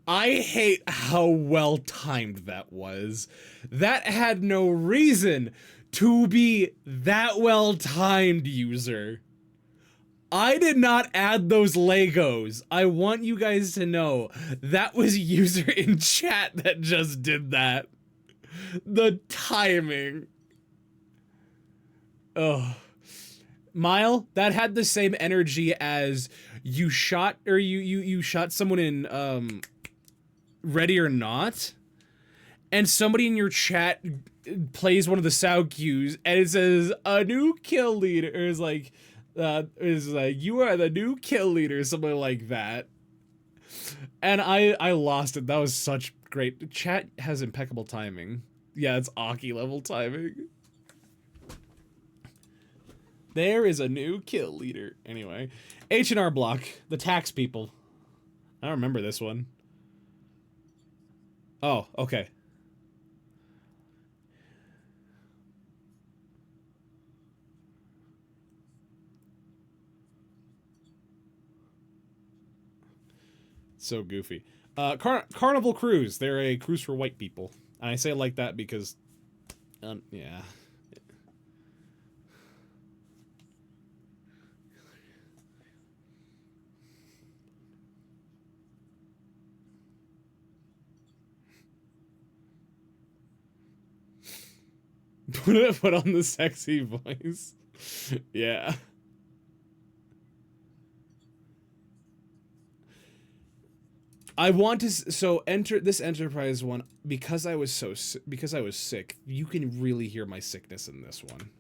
I hate how well timed that was. That had no reason to be that well timed, user. I did not add those Legos. I want you guys to know that was user in chat that just did that. The timing. Ugh. Mile, that had the same energy as you shot, or you shot someone in, Ready or Not, and somebody in your chat plays one of the sound cues, and it says, a new kill leader, or is like, you are the new kill leader, something like that. And I lost it. That was such great. Chat has impeccable timing. Yeah, it's Aki level timing. There is a new kill leader. Anyway, H&R Block, the tax people. I don't remember this one. Oh, okay. So goofy. Carnival Cruise. They're a cruise for white people. And I say it like that because, yeah. Put on the sexy voice. Yeah. I want to enter this Enterprise one because I was sick. You can really hear my sickness in this one.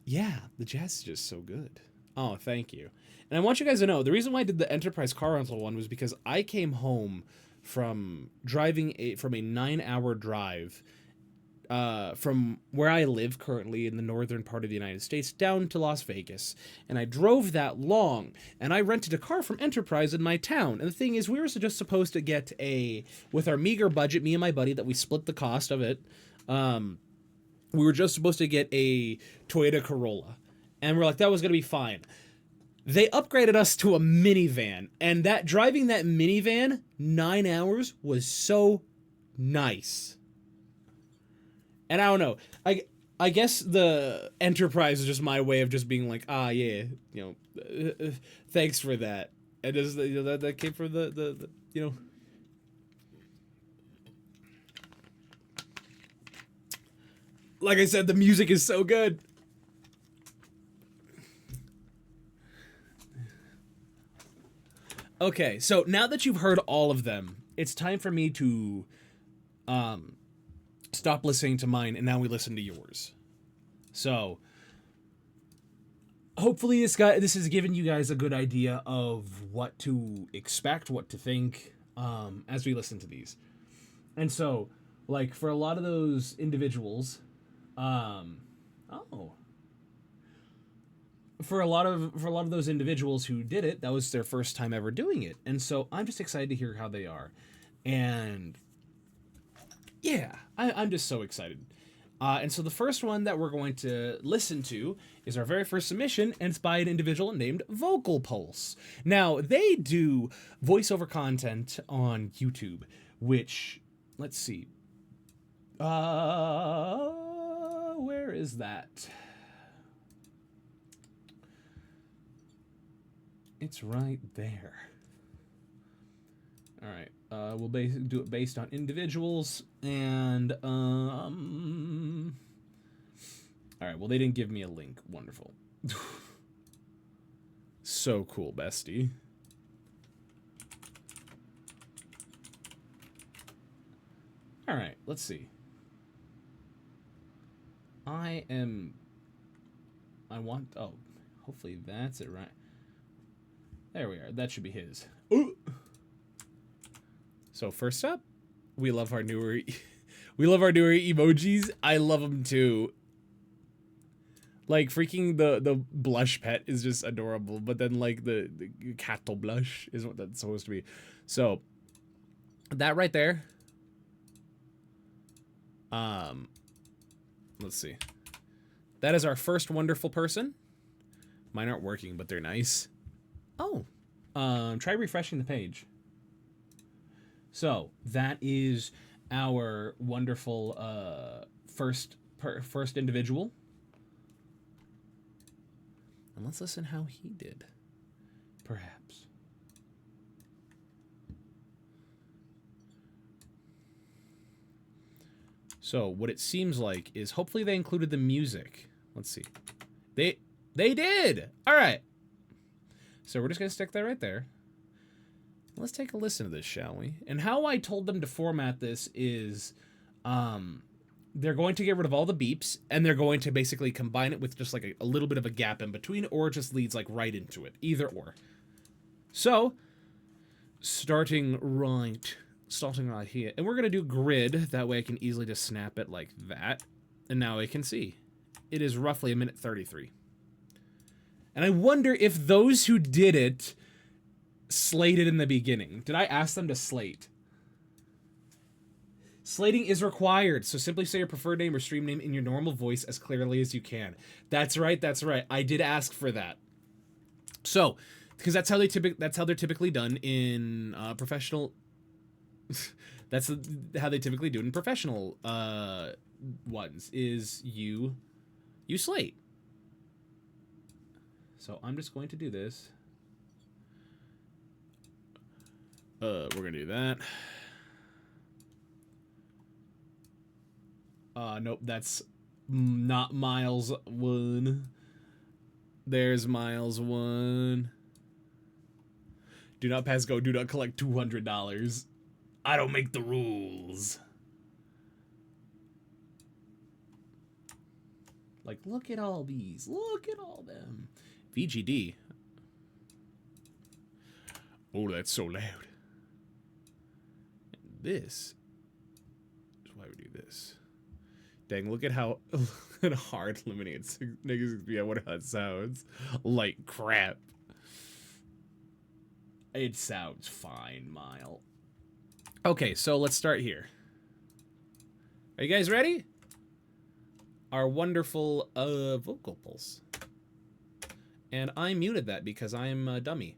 Yeah, the jazz is just so good. Oh, thank you. And I want you guys to know the reason why I did the Enterprise car rental one was because I came home from driving from a 9-hour drive from where I live currently in the northern part of the United States down to Las Vegas. And I drove that long, and I rented a car from Enterprise in my town. And the thing is, we were just supposed to get with our meager budget, me and my buddy, that we split the cost of it, we were just supposed to get a Toyota Corolla. And we're like, that was going to be fine. They upgraded us to a minivan, and that driving that minivan 9 hours was so nice. And I don't know. I guess the Enterprise is just my way of just being like, yeah, thanks for that. And just, that came from the like I said, the music is so good. Okay, so now that you've heard all of them, it's time for me to stop listening to mine, and now we listen to yours. So hopefully this has given you guys a good idea of what to expect, what to think as we listen to these. And so, like, for a lot of those individuals, for a lot of those individuals who did it, that was their first time ever doing it. And so I'm just excited to hear how they are. And yeah, I'm just so excited. And so the first one that we're going to listen to is our very first submission, and it's by an individual named Vocal Pulse. Now, they do voiceover content on YouTube, which, let's see. Where is that? It's right there. All right. We'll do it based on individuals, and all right. Well, they didn't give me a link. Wonderful. So cool, bestie. All right. Let's see. Hopefully that's it, right? There we are. That should be his. Ooh. So first up, we love our newer emojis. I love them too. Like freaking the blush pet is just adorable, but then like the cattle blush is what that's supposed to be. So that right there. Let's see. That is our first wonderful person. Mine aren't working, but they're nice. Oh, try refreshing the page. So that is our wonderful first individual. And let's listen how he did, perhaps. So what it seems like is hopefully they included the music. Let's see. They did. All right. So we're just going to stick that right there. Let's take a listen to this, shall we? And how I told them to format this is they're going to get rid of all the beeps, and they're going to basically combine it with just like a little bit of a gap in between, or it just leads like right into it. Either or. So, starting right here. And we're going to do grid. That way I can easily just snap it like that. And now I can see. It is roughly 1:33. And I wonder if those who did it slated in the beginning. Did I ask them to slate? Slating is required, so simply say your preferred name or stream name in your normal voice as clearly as you can. That's right, that's right. I did ask for that. So, because that's how they're typically done in professional. That's how they typically do it in professional ones. Is you slate. So I'm just going to do this. We're gonna do that. Nope, that's not Miles 1. There's Miles 1. Do not pass go. Do not collect $200. I don't make the rules. Like, look at all these. Look at all them. VGD. Oh, that's so loud. This is why we do this. Dang, look at how hard limiting niggas be at what it sounds like crap. It sounds fine, Mile. Okay, so let's start here. Are you guys ready? Our wonderful vocal pulse. And I muted that because I'm a dummy.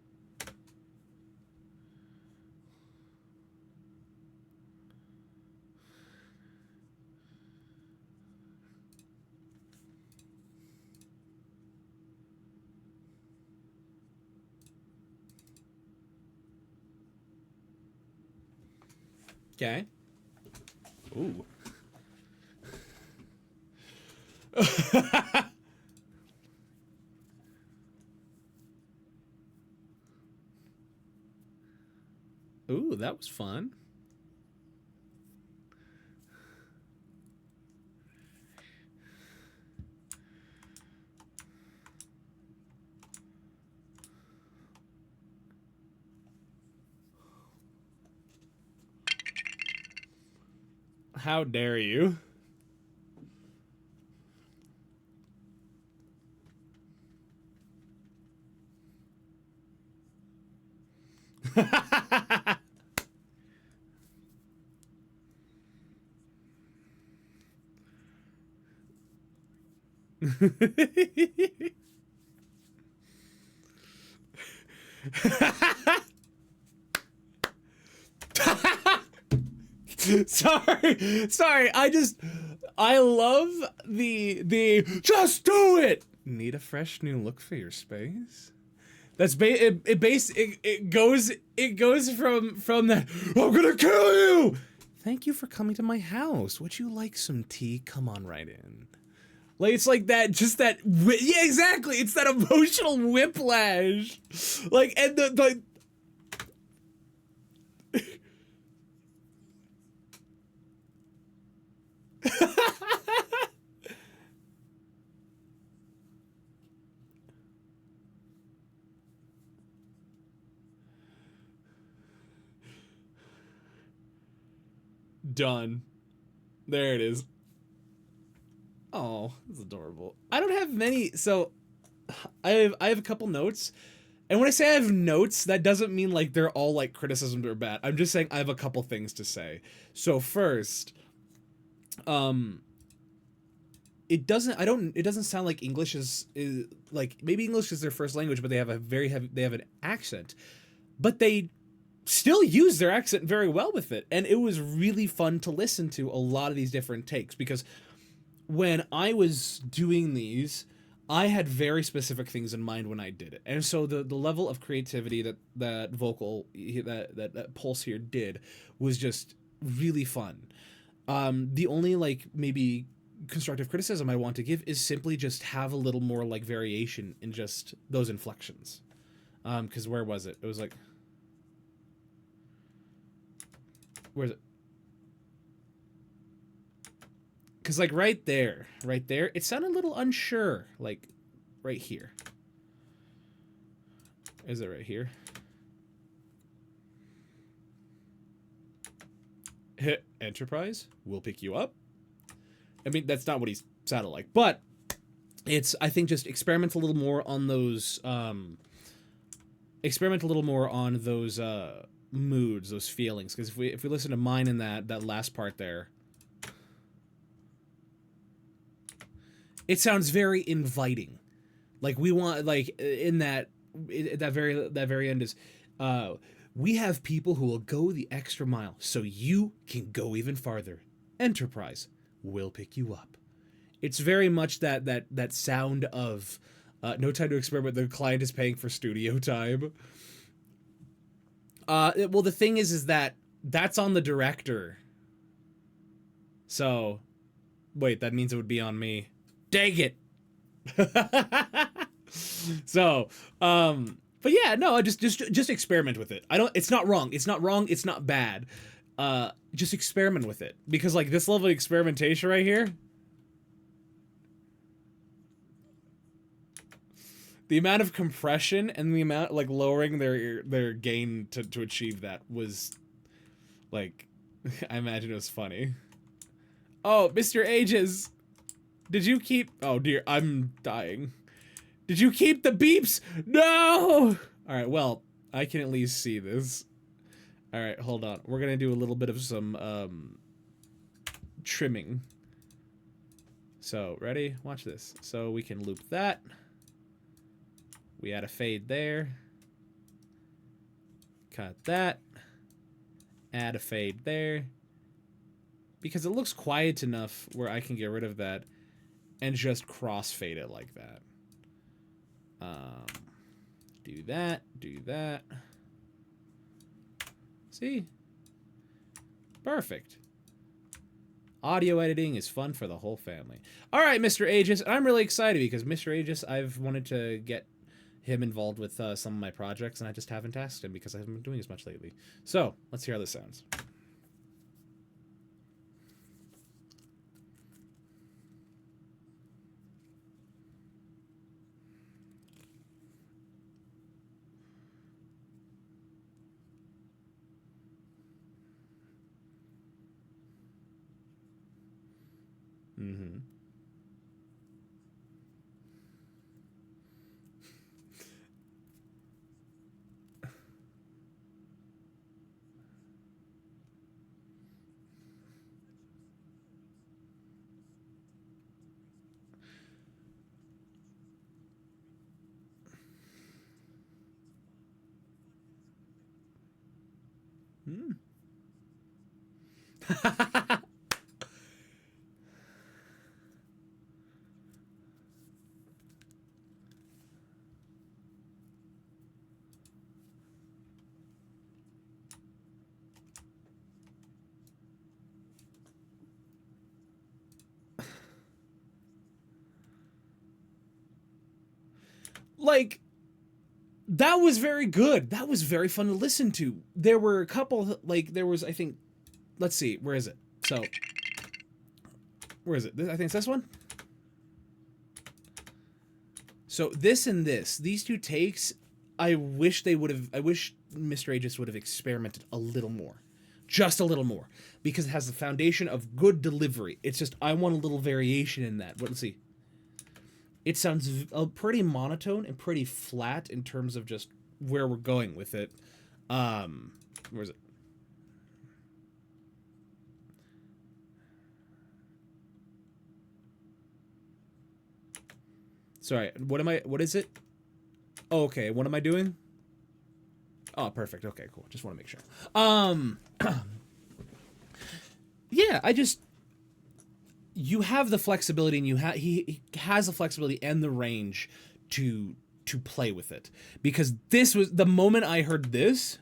Okay. Ooh. Ooh, that was fun. How dare you? Sorry, I love the just do it. Need a fresh new look for your space? That's it goes from that I'm gonna kill you. Thank you for coming to my house. Would you like some tea? Come on right in. Like, it's like that, just that, yeah, exactly. It's that emotional whiplash. Like, and the done. There it is. Oh, that's adorable. I don't have many, so I have a couple notes. And when I say I have notes, that doesn't mean like they're all like criticisms or bad. I'm just saying I have a couple things to say. So first, it doesn't sound like English is like, maybe English is their first language, but they have an accent. But they still use their accent very well with it. And it was really fun to listen to a lot of these different takes, because when I was doing these, I had very specific things in mind when I did it. And so the level of creativity that Pulse here did was just really fun. The only like maybe constructive criticism I want to give is simply just have a little more like variation in just those inflections. Because where was it? It was like, where's it? Because like right there, it sounded a little unsure. Like right here. Is it right here? Hit Enterprise, we'll pick you up. I mean, that's not what he sounded like, but it's, I think, just experiment a little more on those, moods, those feelings. Because if we listen to mine in that last part there, it sounds very inviting. Like we want, like in that very end is, we have people who will go the extra mile so you can go even farther. Enterprise, we'll pick you up. It's very much that sound of no time to experiment. The client is paying for studio time. Well, the thing is that that's on the director. So, wait, that means it would be on me. Dang it. So, but yeah, no, just experiment with it. It's not wrong. It's not bad. Just experiment with it, because like this level of experimentation right here, The amount of compression and the amount, like, lowering their gain to achieve that was, like, I imagine it was funny. Oh, Mr. Ages! Did you keep... Oh, dear, I'm dying. Did you keep the beeps? No! Alright, well, I can at least see this. Alright, hold on. We're gonna do a little bit of some, trimming. So, ready? Watch this. So, we can loop that. We add a fade there. Cut that. Add a fade there. Because it looks quiet enough where I can get rid of that and just crossfade it like that. Do that, do that. See? Perfect. Audio editing is fun for the whole family. All right, Mr. Aegis. I'm really excited because Mr. Aegis, I've wanted to get him involved with some of my projects, and I just haven't asked him because I haven't been doing as much lately. So, let's hear how this sounds. Mm-hmm. Hmm. Like, that was very good. That was very fun to listen to. There were a couple, like, there was, I think, let's see, where is it? So, where is it? I think it's this one. So, this and this, these two takes, I wish Mr. Aegis would have experimented a little more. Just a little more. Because it has the foundation of good delivery. It's just, I want a little variation in that. Let's see. It sounds pretty monotone and pretty flat in terms of just where we're going with it. Where is it? Sorry, what is it? Oh, okay, what am I doing? Oh, perfect. Okay, cool. Just want to make sure. Yeah, you have the flexibility, and he has the flexibility and the range to play with it, because this was the moment I heard this,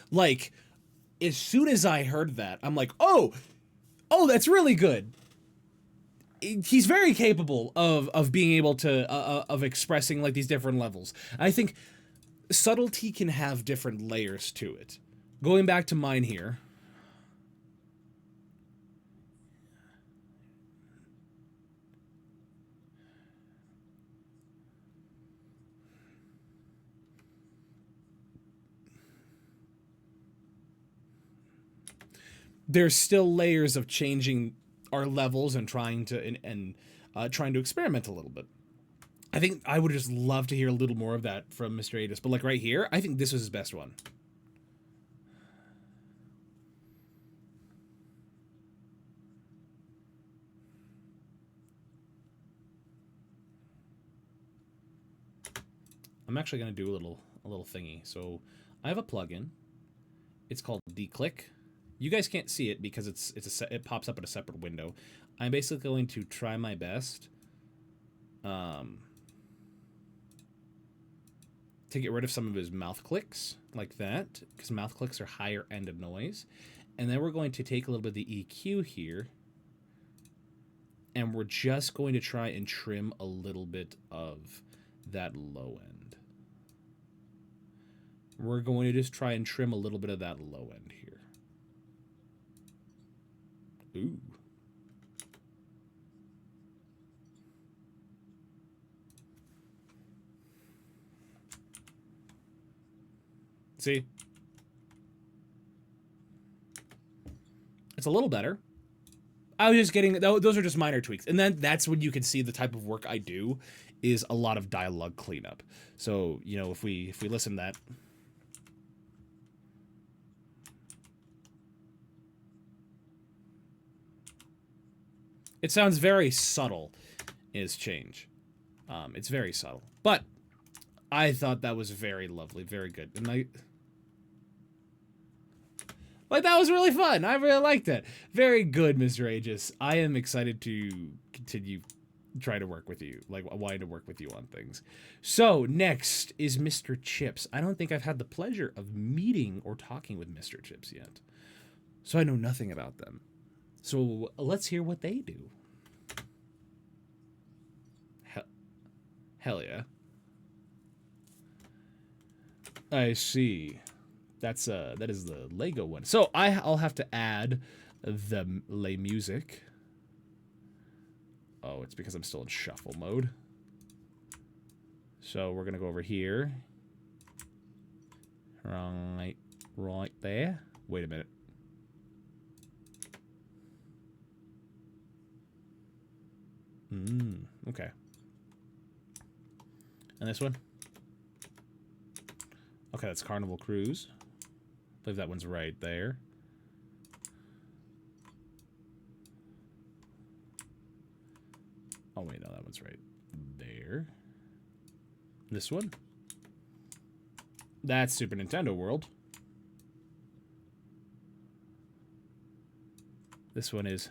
like, as soon as I heard that, I'm like, oh, that's really good. He's very capable of being able to of expressing, like, these different levels. I think subtlety can have different layers to it. Going back to mine here. There's still layers of changing our levels and trying to experiment a little bit. I think I would just love to hear a little more of that from Mr. Aegis, but, like, right here, I think this was his best one. I'm actually going to do a little thingy. So I have a plugin. It's called Declick. You guys can't see it because it pops up in a separate window. I'm basically going to try my best to get rid of some of his mouth clicks like that, because mouth clicks are higher end of noise. And then we're going to take a little bit of the EQ here, and we're just going to try and trim a little bit of that low end. We're going to just try and trim a little bit of that low end here. Ooh. See? It's a little better. I was just getting, those are just minor tweaks. And then that's when you can see the type of work I do is a lot of dialogue cleanup. So, you know, if we listen to that. It sounds very subtle, is change. It's very subtle. But I thought that was very lovely, very good. And like, that was really fun. I really liked it. Very good, Mr. Aegis. I am excited to continue trying to work with you, like wanting to work with you on things. So, next is Mr. Chips. I don't think I've had the pleasure of meeting or talking with Mr. Chips yet. So I know nothing about them. So let's hear what they do. Hell yeah. I see. That is the Lego one. So I'll have to add the lay music. Oh, it's because I'm still in shuffle mode. So we're gonna go over here. Right there. Wait a minute. Okay. And this one? Okay, that's Carnival Cruise. I believe that one's right there. Oh, wait, no, that one's right there. This one? That's Super Nintendo World. This one is...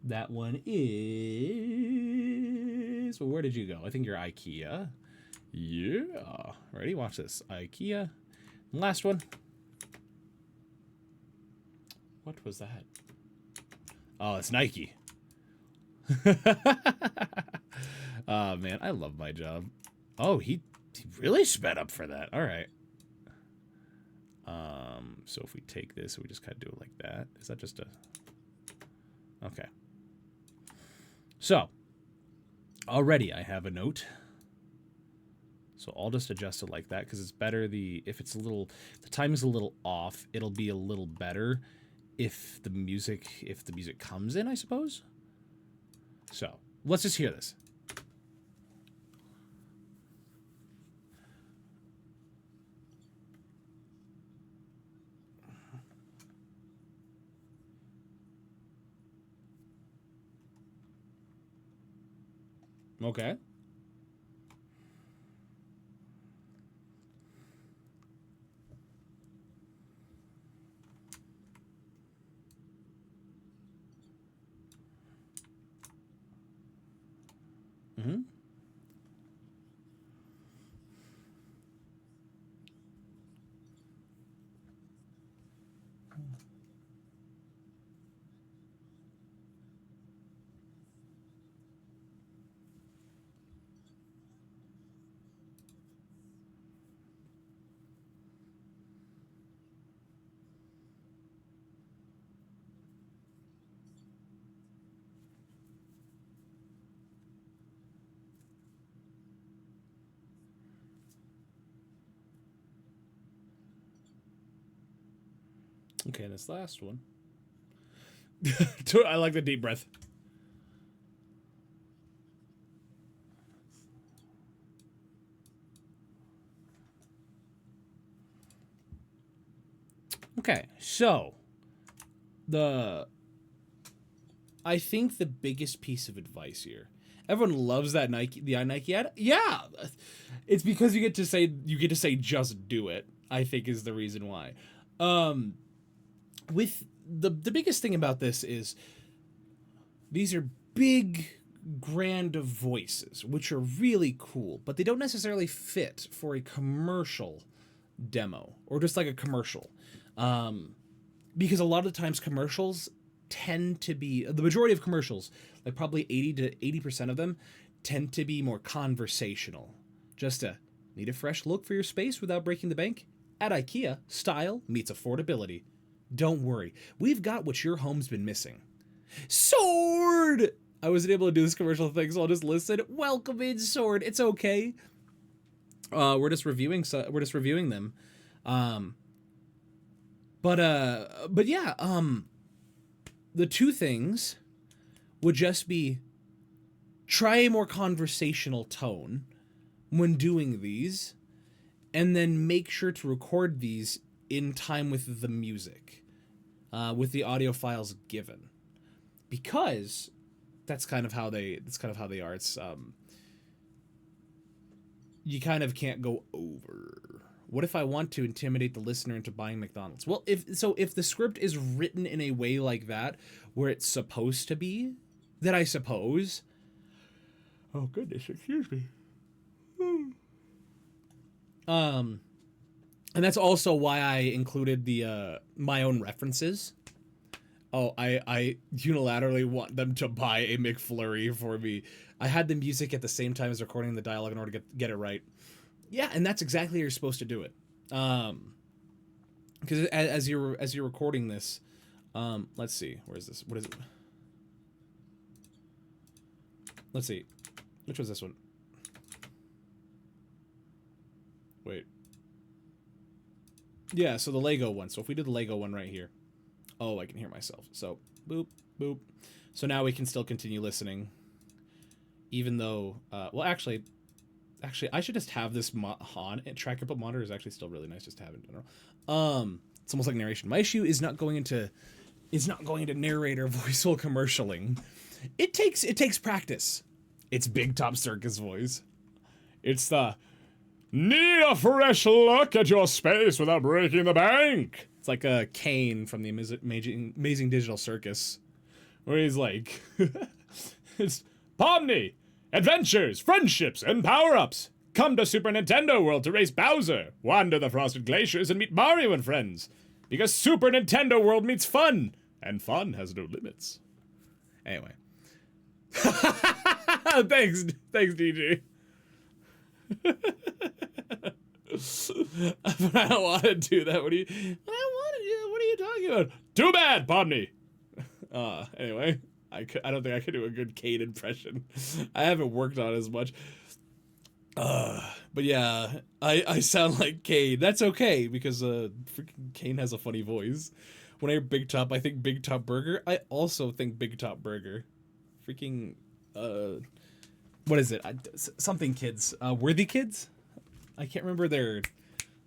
That one is... Well, where did you go? I think you're IKEA. Yeah. Ready? Watch this. IKEA. Last one. What was that? Oh, it's Nike. Oh, man. I love my job. Oh, he really sped up for that. All right. So if we take this, we just kind of do it like that. Is that just a... Okay. So, already I have a note. So I'll just adjust it like that because it's better if it's a little, the time is a little off, it'll be a little better if the music comes in, I suppose. So let's just hear this. Okay. Mm-hmm. Okay, this last one. I like the deep breath. Okay, so I think the biggest piece of advice here. Everyone loves that Nike ad. Yeah. It's because you get to say just do it, I think is the reason why. With the biggest thing about this is these are big grand voices, which are really cool, but they don't necessarily fit for a commercial demo or just like a commercial. Because a lot of times commercials tend to be, the majority of commercials, like probably 80 to 80% of them, tend to be more conversational. Just a need a fresh look for your space without breaking the bank? At IKEA, style meets affordability. Don't worry, we've got what your home's been missing. Sword! I wasn't able to do this commercial thing, so I'll just listen. Welcome in, Sword. It's okay. We're just reviewing. We're just reviewing them. Um, but yeah. The two things would just be try a more conversational tone when doing these, and then make sure to record these in time with the music, with the audio files given, because that's kind of how they are. It's you kind of can't go over. What if I want to intimidate the listener into buying McDonald's? Well, if the script is written in a way like that where it's supposed to be, then I suppose. Oh goodness, excuse me. And that's also why I included the my own references. Oh, I unilaterally want them to buy a McFlurry for me. I had the music at the same time as recording the dialogue in order to get it right. Yeah, and that's exactly how you're supposed to do it. Because as you're recording this, let's see, where is this? What is it? Let's see, which was this one? Wait. Yeah, so the Lego one. So if we did the Lego one right here. Oh, I can hear myself. So boop boop. So now we can still continue listening, even though, well, actually, I should just have this on. And track input monitor is actually still really nice just to have in general. It's almost like narration. My issue is not going into narrator voice while commercialing. It takes practice. It's Big Top Circus voice. It's the need a fresh look at your space without breaking the bank. It's like a Kane from the Amazing Digital Circus, where he's like, it's Pomni. Adventures, friendships, and power-ups. Come to Super Nintendo World to race Bowser, wander the frosted glaciers, and meet Mario and friends. Because Super Nintendo World meets fun, and fun has no limits. Anyway. Thanks, DG. But I don't want to do that. What are you talking about? Too bad, Pomni. Anyway. I don't think I could do a good Kane impression. I haven't worked on it as much. But yeah, I sound like Kane. That's okay, because freaking Kane has a funny voice. When I hear Big Top, I think Big Top Burger. I also think Big Top Burger. Freaking, what is it? Something Kids. Worthy Kids? I can't remember the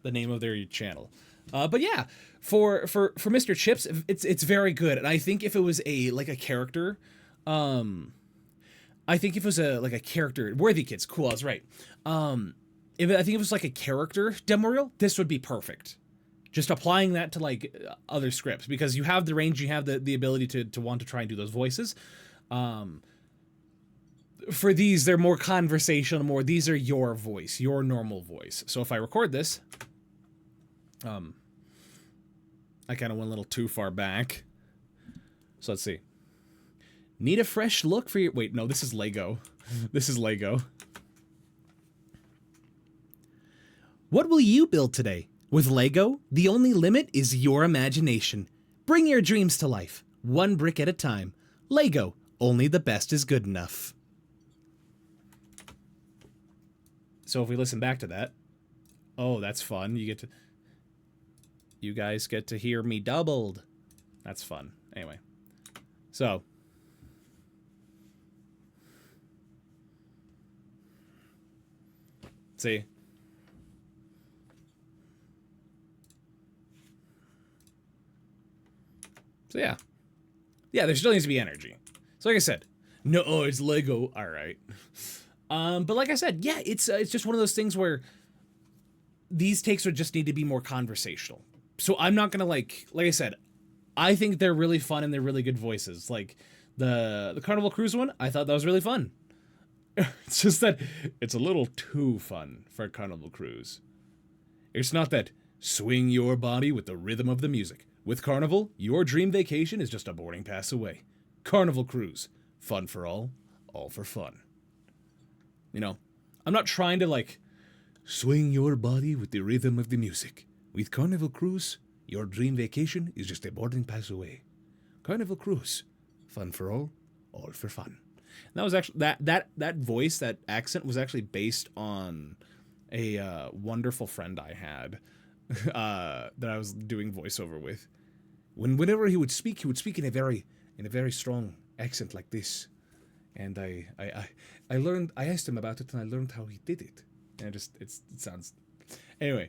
name of their channel. But yeah, for Mr. Chips, it's very good, and I think if it was a character, I think if it was a character, Worthy Kids, cool, I was right. I think if it was like a character demo reel, this would be perfect. Just applying that to like other scripts, because you have the range, you have the ability to want to try and do those voices. For these, they're more conversational, these are your voice, your normal voice. So if I record this, I kind of went a little too far back. So let's see. Need a fresh look for your... Wait, no, this is Lego. This is Lego. What will you build today? With Lego, the only limit is your imagination. Bring your dreams to life, one brick at a time. Lego, only the best is good enough. So if we listen back to that... Oh, that's fun. You guys get to hear me doubled. That's fun. Anyway. So. See? So yeah. Yeah, there still needs to be energy. So like I said, no, it's Lego. All right. But like I said, yeah, it's just one of those things where these takes would just need to be more conversational. So I'm not gonna like I said, I think they're really fun and they're really good voices. Like the Carnival Cruise one, I thought that was really fun. It's just that it's a little too fun for Carnival Cruise. It's not that swing your body with the rhythm of the music. With Carnival, your dream vacation is just a boarding pass away. Carnival Cruise, fun for all for fun. You know, I'm not trying to like swing your body with the rhythm of the music. With Carnival Cruise, your dream vacation is just a boarding pass away. Carnival Cruise, fun for all for fun. And that was actually that voice, that accent was actually based on a wonderful friend I had that I was doing voiceover with. Whenever he would speak in a very strong accent like this, and I learned. I asked him about it, and I learned how he did it. And it sounds. Anyway,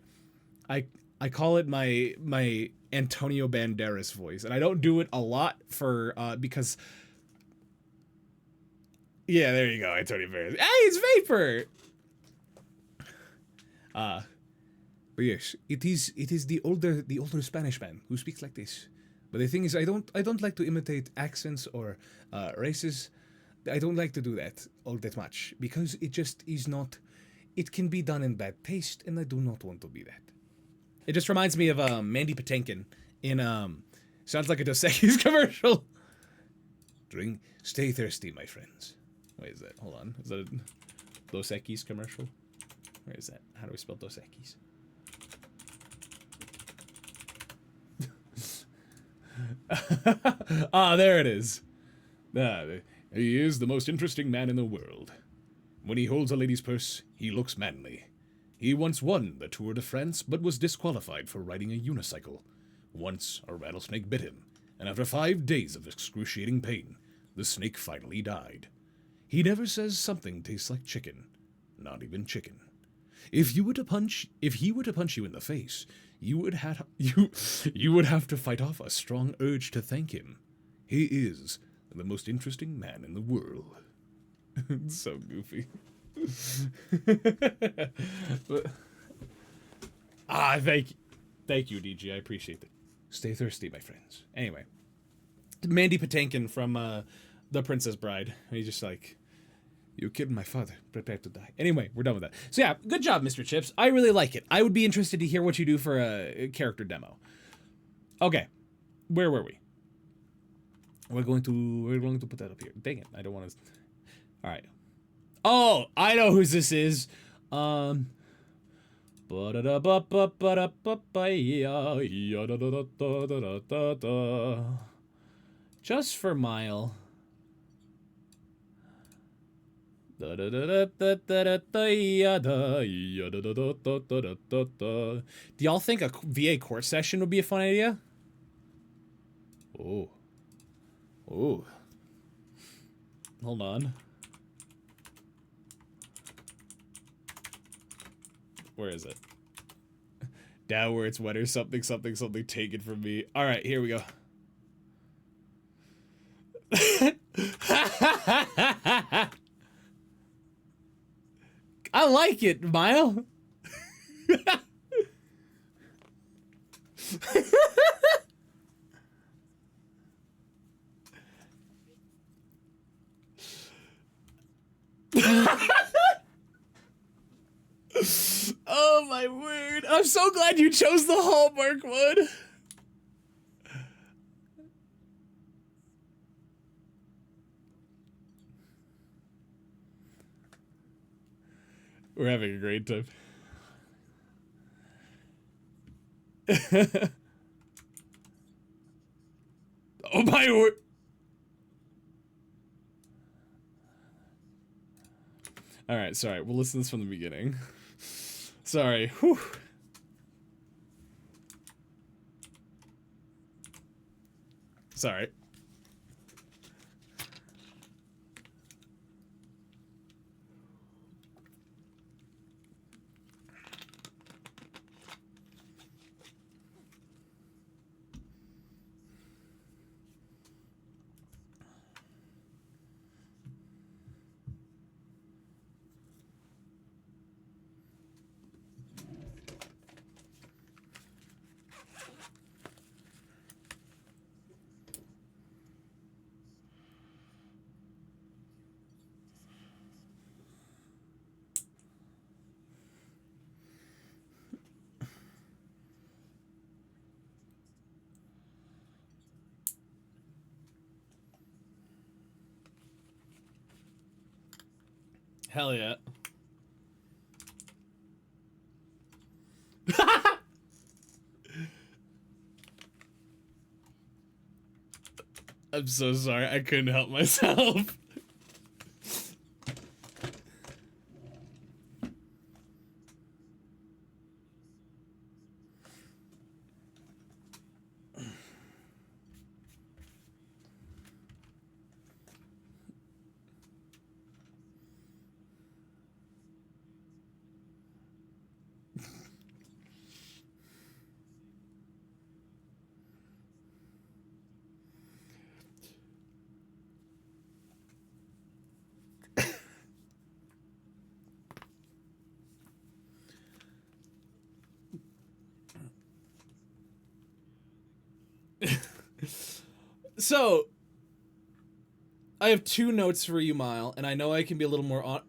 I call it my Antonio Banderas voice, and I don't do it a lot for because. Yeah, there you go, Antonio Banderas. Hey, it's Vapor. But yes, it is the older Spanish man who speaks like this. But the thing is, I don't like to imitate accents or races. I don't like to do that all that much because it just is not. It can be done in bad taste, and I do not want to be that. It just reminds me of Mandy Patinkin in sounds like a Dos Equis commercial. Stay thirsty, my friends. Wait, is that? Hold on, is that a Dos Equis commercial? Where is that? How do we spell Dos Equis? Ah, there it is. He is the most interesting man in the world. When he holds a lady's purse, he looks manly. He once won the Tour de France, but was disqualified for riding a unicycle. Once, a rattlesnake bit him, and after 5 days of excruciating pain, the snake finally died. He never says something tastes like chicken. Not even chicken. If he were to punch you in the face, you would have to fight off a strong urge to thank him. He is the most interesting man in the world. It's so goofy. But, thank you, DG. I appreciate it. Stay thirsty, my friends. Anyway, Mandy Patinkin from The Princess Bride. He's just like, you killed my father. Prepare to die. Anyway, we're done with that. So yeah, good job, Mr. Chips. I really like it. I would be interested to hear what you do for a character demo. Okay, where were we? We're going to put that up here. Dang it, I don't want to. All right. Oh, I know whose this is. Just for Mile. Do y'all think a VA court session would be a fun idea? Oh. Oh. Hold on. Where is it? Down where it's wetter, something, take it from me. All right, here we go. I like it, Mile. Oh my word. I'm so glad you chose the Hallmark one. We're having a great time. Oh my word. All right, sorry. We'll listen to this from the beginning. Sorry. Whew. Sorry. Hell yeah. I'm so sorry. I couldn't help myself. So, I have 2 notes for you, Mile, and I know I can be a little more on.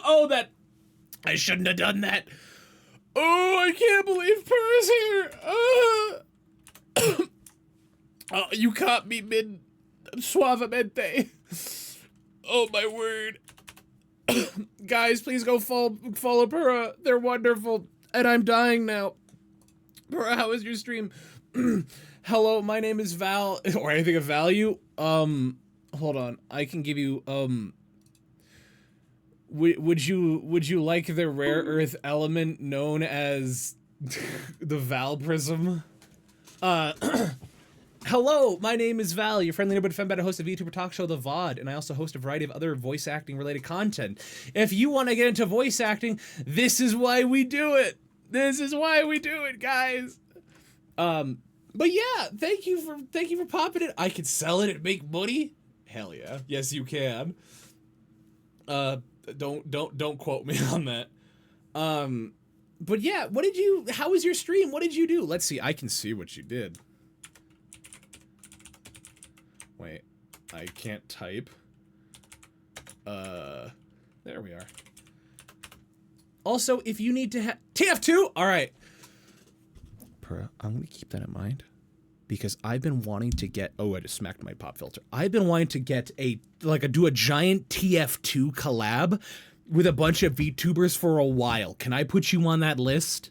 Oh, that. I shouldn't have done that. Oh, I can't believe Purr's here. Oh, you caught me mid suavemente. Oh, my word. Guys, please go follow Purra. They're wonderful. And I'm dying now. Purra, how is your stream? Hello, my name is Val. Or anything of value? Hold on. I can give you, would you like the rare earth element known as the Val Prism? Hello, my name is Val, your friendly neighborhood fembetter host of YouTuber talk show The VOD, and I also host a variety of other voice acting related content. If you want to get into voice acting, this is why we do it. This is why we do it, guys. But yeah, thank you for popping it. I could sell it and make money. Hell yeah. Yes, you can. Don't quote me on that. But yeah, how was your stream? What did you do? Let's see. I can see what you did. Wait, I can't type. There we are. Also, if you need to have TF2, all right. Purra, I'm gonna keep that in mind because I've been wanting to get. Oh, I just smacked my pop filter. I've been wanting to get do a giant TF2 collab with a bunch of VTubers for a while. Can I put you on that list?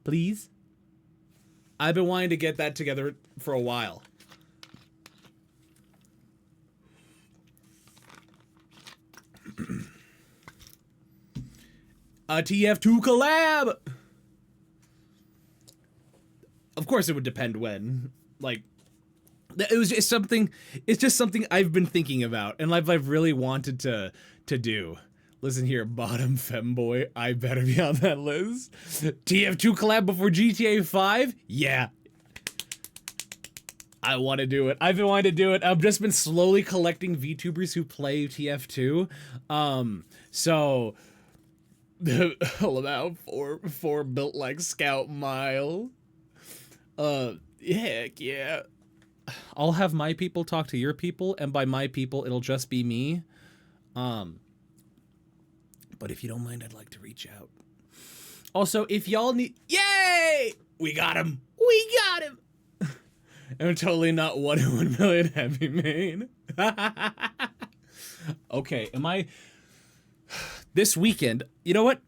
Please? I've been wanting to get that together for a while. A TF2 collab! Of course it would depend when. Like, it's just something I've been thinking about and I've really wanted to do. Listen here, bottom femboy, I better be on that list. TF2 collab before GTA 5? Yeah. I want to do it. I've been wanting to do it. I've just been slowly collecting VTubers who play TF2. So about four built like Scout Mile. Heck yeah. I'll have my people talk to your people, and by my people, it'll just be me. But if you don't mind, I'd like to reach out. Also, if y'all need... Yay! We got him! We got him! I'm totally not 1 in 1 million heavy main. Okay, am I... This weekend... You know what?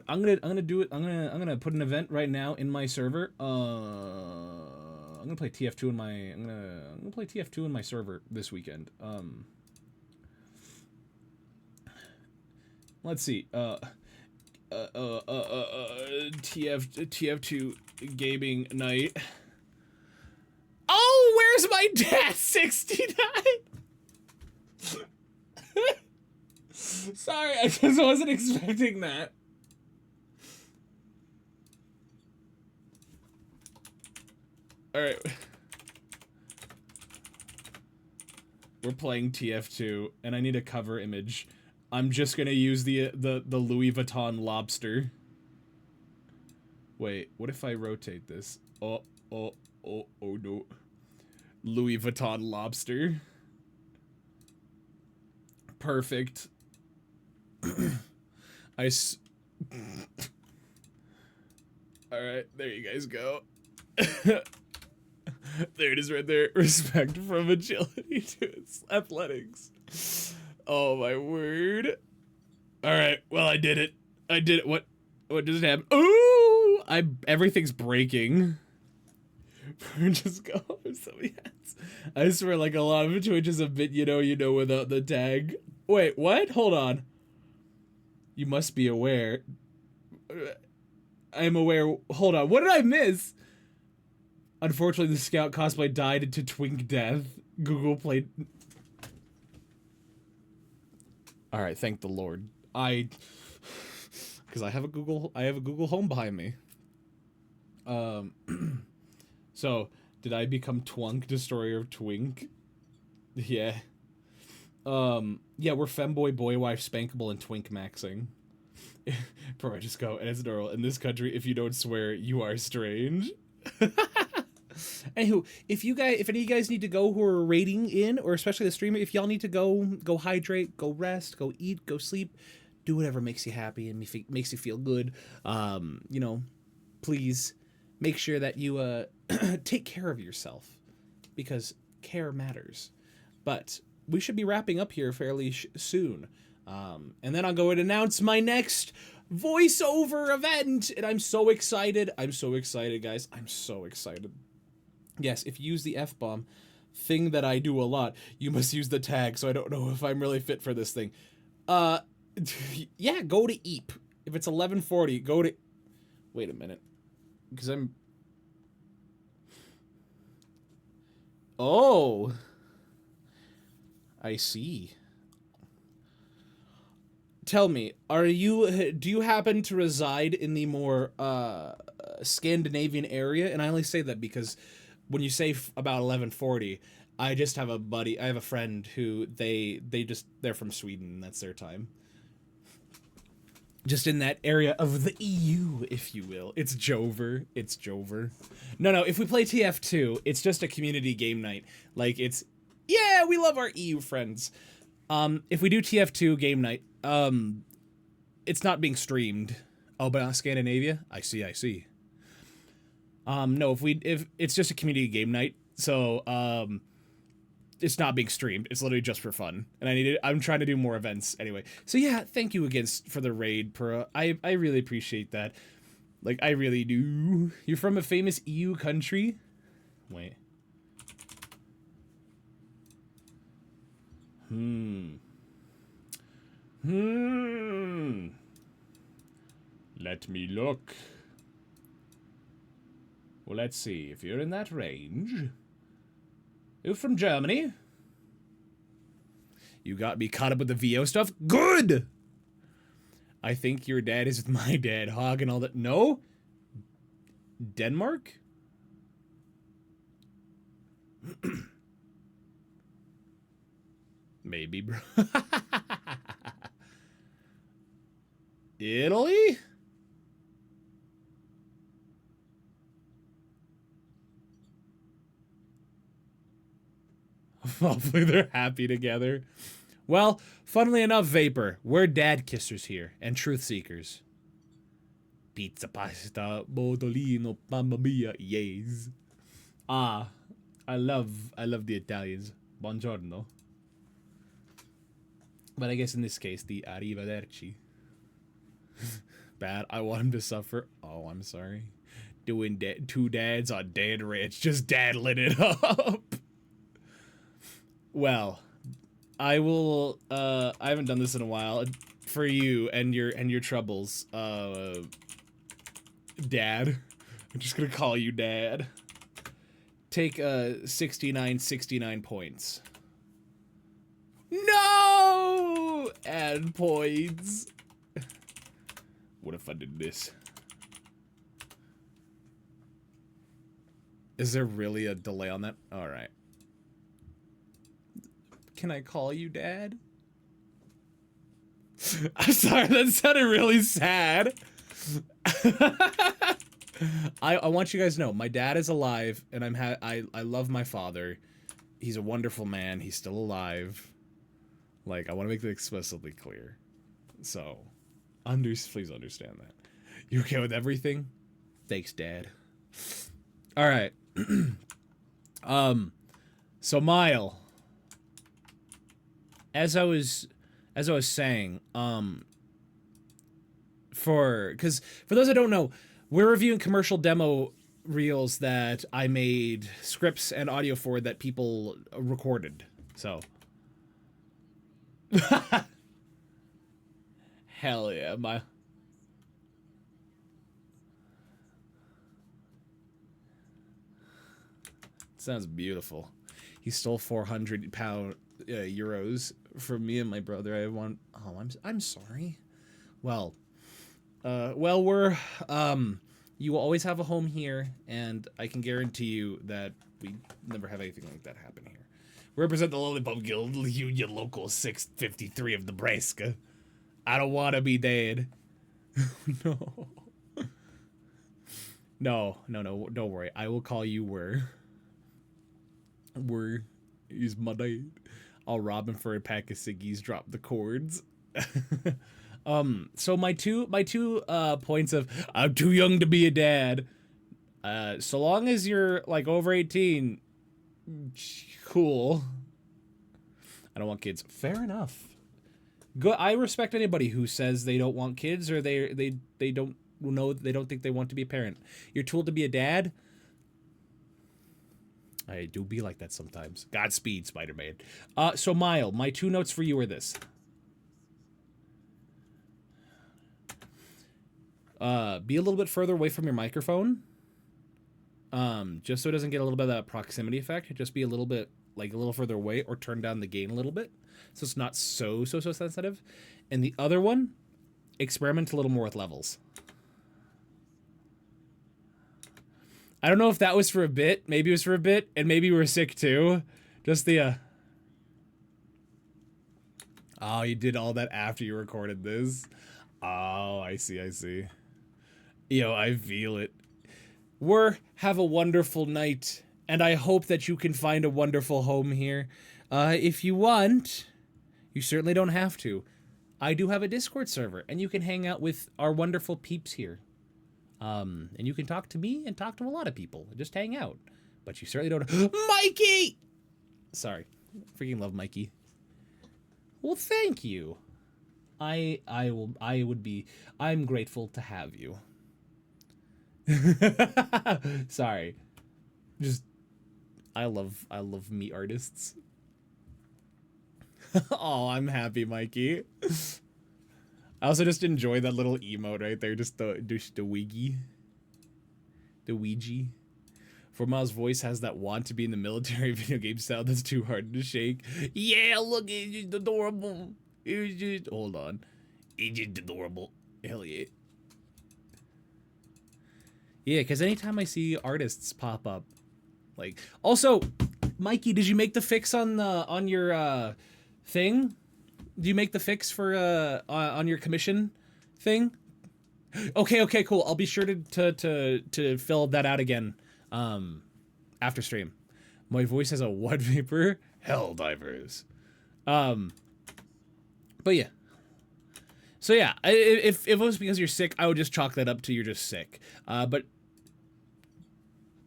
I'm gonna do it. I'm gonna put an event right now in my server. I'm gonna play TF2 in my... I'm gonna play TF2 in my server this weekend. Let's see. TF2 gaming night. Oh, where's my dad? 69. Sorry, I just wasn't expecting that. All right. We're playing TF2 and I need a cover image. I'm just gonna use the Louis Vuitton lobster. Wait, what if I rotate this? Oh no. Louis Vuitton lobster. Perfect. Alright, there you guys go. There it is right there. Respect from agility to its athletics. Oh my word. Alright, well I did it. I did it. What does it happen? Ooh! Everything's breaking. Just go. So yes. I swear, like a lot of Twitch is a bit you know without the tag. Wait, what? Hold on. You must be aware. I'm aware. Hold on. What did I miss? Unfortunately, the Scout cosplay died into twink death. Google played. All right, thank the Lord. Because I have a Google Home behind me. So did I become Twunk, destroyer of twink? Yeah. Yeah, we're femboy, boy wife, spankable, and twink maxing. Bro, I just go, and it's normal. In this country, if you don't swear, you are strange. Anywho, if any of you guys need to go who are rating in, or especially the streamer, if y'all need to go hydrate, go rest, go eat, go sleep, do whatever makes you happy and makes you feel good. You know, please make sure that you take care of yourself, because care matters. But we should be wrapping up here fairly soon. And then I'll go and announce my next voiceover event, and I'm so excited. I'm so excited, guys. I'm so excited. Yes, if you use the F-bomb, thing that I do a lot, you must use the tag, so I don't know if I'm really fit for this thing. Yeah, go to Eep. If it's 11:40, go to... Wait a minute. Because I'm... Oh! I see. Tell me, do you happen to reside in the more, Scandinavian area? And I only say that because when you say about 11:40, I just have I have a friend who they're from Sweden, and that's their time. Just in that area of the EU, if you will. It's Jover. It's Jover. No, if we play TF2, it's just a community game night. Like, yeah, we love our EU friends. If we do TF2 game night, it's not being streamed. Oh, but on Scandinavia? I see. No, if it's just a community game night, so, it's not being streamed. It's literally just for fun. And I'm trying to do more events anyway. So yeah, thank you again for the raid, Pura. I really appreciate that. Like, I really do. You're from a famous EU country? Wait. Let me look. Well, let's see. If you're in that range... You're from Germany? You got me caught up with the VO stuff? Good! I think your dad is with my dad. Hog and all that. No? Denmark? Maybe, bro. Italy? Hopefully they're happy together. Well, funnily enough, Vapor, we're dad kissers here and truth seekers. Pizza, pasta, bodolino, mamma mia, yes. Ah, I love the Italians. Buongiorno. But I guess in this case, the arrivederci. Bad. I want him to suffer. Oh, I'm sorry. Doing two dads on Dad Rich. Just daddling it up. Well, I will, I haven't done this in a while. For you and your troubles, Dad. I'm just gonna call you Dad. Take, 69 points. No! Add points. What if I did this? Is there really a delay on that? Alright. Can I call you Dad? I'm sorry, that sounded really sad. I want you guys to know, my dad is alive, and I love my father. He's a wonderful man. He's still alive. Like, I want to make that explicitly clear. So, please understand that. You okay with everything? Thanks, Dad. All right. So Mile, as I was saying, for those that don't know, we're reviewing commercial demo reels that I made scripts and audio for that people recorded. So hell yeah, sounds beautiful. He stole 400 euros from me and my brother. I'm sorry. Well, we're, you will always have a home here, and I can guarantee you that we never have anything like that happen here. We represent the Lollipop Guild, Union Local 653 of Nebraska. I don't want to be dead. No. No, don't worry. I will call you Were he's my dad. I'll rob him for a pack of ciggies, drop the chords. So my two points of I'm too young to be a dad. So long as you're like over 18, cool. I don't want kids. Fair enough. Good. I respect anybody who says they don't want kids or they don't know, they don't think they want to be a parent. You're told to be a dad. I do be like that sometimes. Godspeed, Spider-Man. So Mile, my two notes for you are this. Be a little bit further away from your microphone. Just so it doesn't get a little bit of that proximity effect. Just be a little bit, like a little further away, or turn down the gain a little bit. So it's not so sensitive. And the other one, experiment a little more with levels. I don't know if that was for a bit. Maybe it was for a bit, and maybe we were sick too. Just the, Oh, you did all that after you recorded this? Oh, I see. Yo, I feel it. Have a wonderful night, and I hope that you can find a wonderful home here. If you want, you certainly don't have to. I do have a Discord server, and you can hang out with our wonderful peeps here. And you can talk to me and talk to a lot of people. Just hang out. But you certainly don't... Mikey! Sorry. Freaking love Mikey. Well, thank you. I'm grateful to have you. Sorry. Just I love me artists. Oh, I'm happy, Mikey. I also just enjoy that little emote right there, just the Ouija. The Ouija. Formal's voice has that want to be in the military video game sound that's too hard to shake. Yeah, look, it's just adorable. It's just, hold on. It's just adorable. Hell yeah. Yeah, because anytime I see artists pop up, like, also, Mikey, did you make the fix on your thing? Do you make the fix for on your commission thing? Okay, cool. I'll be sure to fill that out again after stream. My voice has a what vapor? Helldivers. But yeah. So yeah, if it was because you're sick, I would just chalk that up to you're just sick. But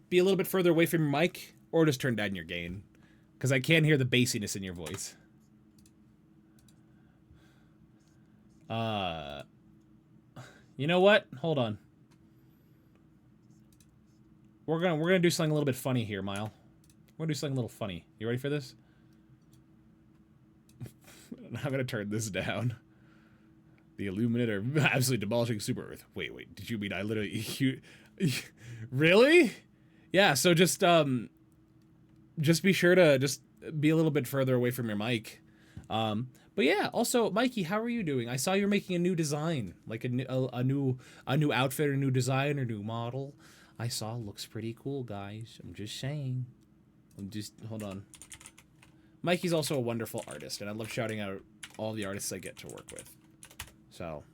be a little bit further away from your mic, or just turn down your gain, because I can hear the bassiness in your voice. You know what? Hold on. We're gonna do something a little bit funny here, Mile. We're gonna do something a little funny. You ready for this? I'm gonna turn this down. The Illuminator absolutely demolishing Super Earth. Wait. Did you mean I literally... Really? Yeah, so just be sure to just be a little bit further away from your mic. But yeah, also, Mikey, how are you doing? I saw you're making a new design, like a new outfit, or new design, or new model. I saw looks pretty cool, guys. I'm just saying. Hold on. Mikey's also a wonderful artist, and I love shouting out all the artists I get to work with. So,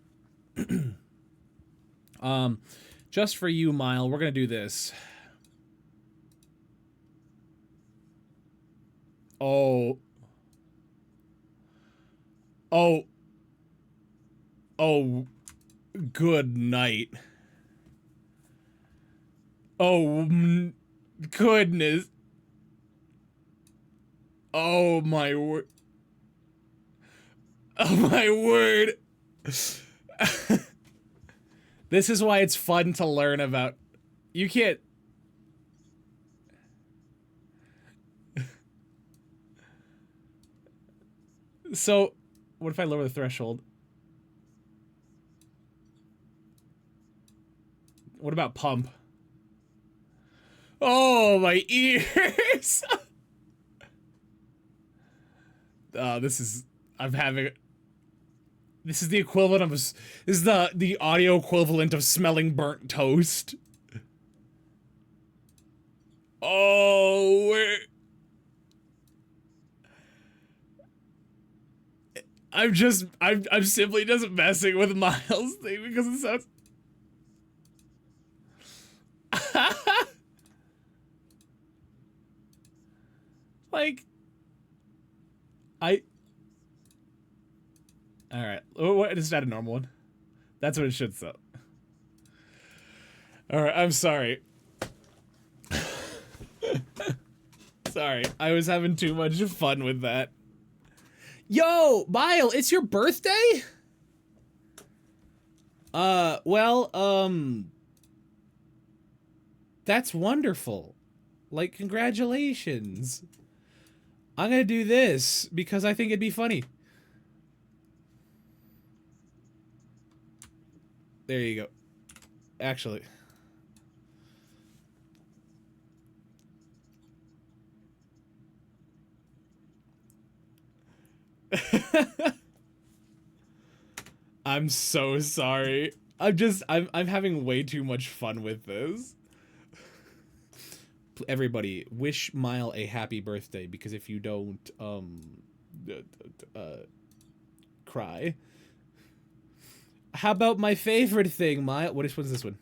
just for you, Mile, we're gonna do this. Oh, good night. Oh, goodness. Oh, my word. Oh, my word. This is why it's fun to learn about. You can't. So, what if I lower the threshold? What about pump? Oh, my ears! This is... This is the equivalent of... This is the audio equivalent of smelling burnt toast. Oh, I'm simply just messing with Miles' thing because it sounds. Like, I. All right, what is that? A normal one? That's what it should say. All right, I'm sorry. Sorry, I was having too much fun with that. Yo, Mile, it's your birthday? Well, that's wonderful. Like, congratulations. I'm gonna do this because I think it'd be funny. There you go. Actually. I'm so sorry. I'm having way too much fun with this. Everybody, wish Mile a happy birthday, because if you don't, cry. How about my favorite thing, Mile? Which one's this one?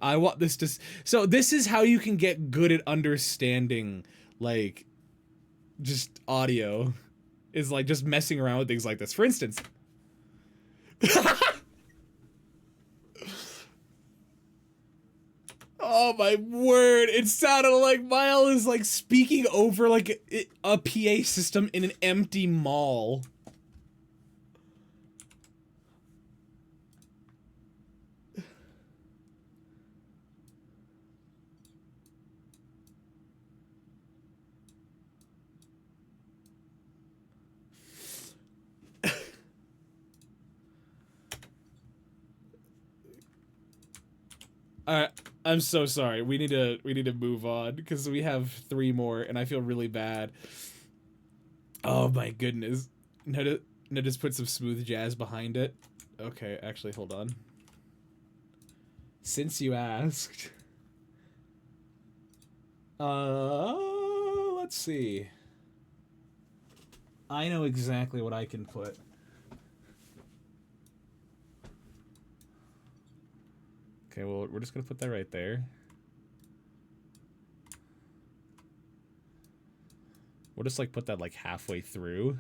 I want this to... So this is how you can get good at understanding, like, just audio. Is, like, just messing around with things like this. For instance... Oh my word, it sounded like Mile is, like, speaking over, like, a PA system in an empty mall. Alright, I'm so sorry. We need to move on because we have 3 more and I feel really bad. Oh my goodness. No, just put some smooth jazz behind it. Okay, actually, hold on. Since you asked. Let's see. I know exactly what I can put. Okay, well, we're just gonna put that right there. We'll just, like, put that, like, halfway through.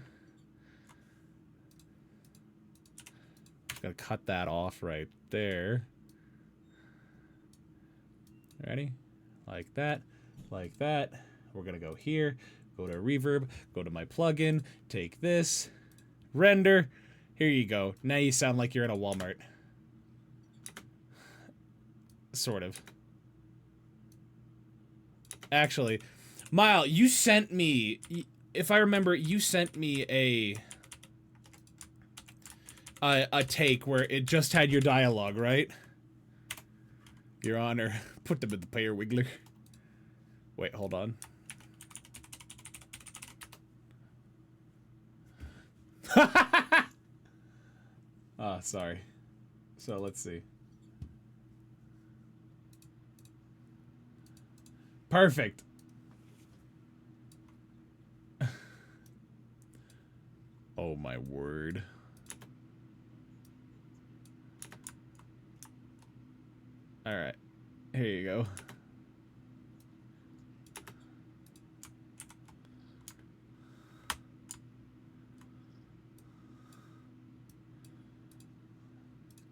Just gonna cut that off right there. Ready? Like that. Like that. We're gonna go here. Go to reverb. Go to my plugin. Take this. Render. Here you go. Now you sound like you're in a Walmart. Sort of. Actually, Mile, you sent me, if I remember, you sent me a take where it just had your dialogue, right? Your Honor, put them in the player wiggler. Wait, hold on. Ah, sorry. So let's see. Perfect. Oh my word. All right. Here you go.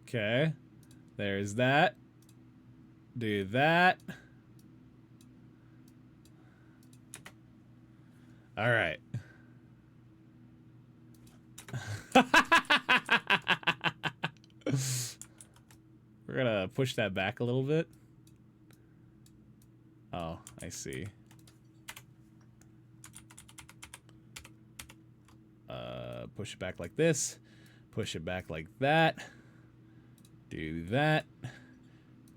Okay. There's that. Do that. All right. We're gonna push that back a little bit. Oh, I see. Push it back like this. Push it back like that. Do that.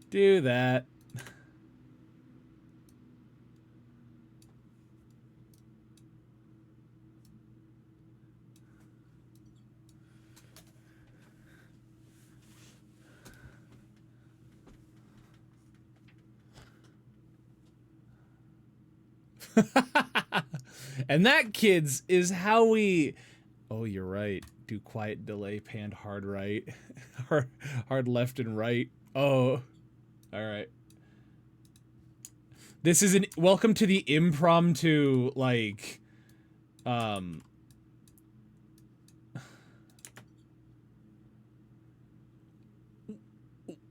Do that. And that, kids, is how we... Oh, you're right. Do quiet delay, panned hard right. hard left and right. Oh. Alright. This is an... Welcome to the impromptu, like...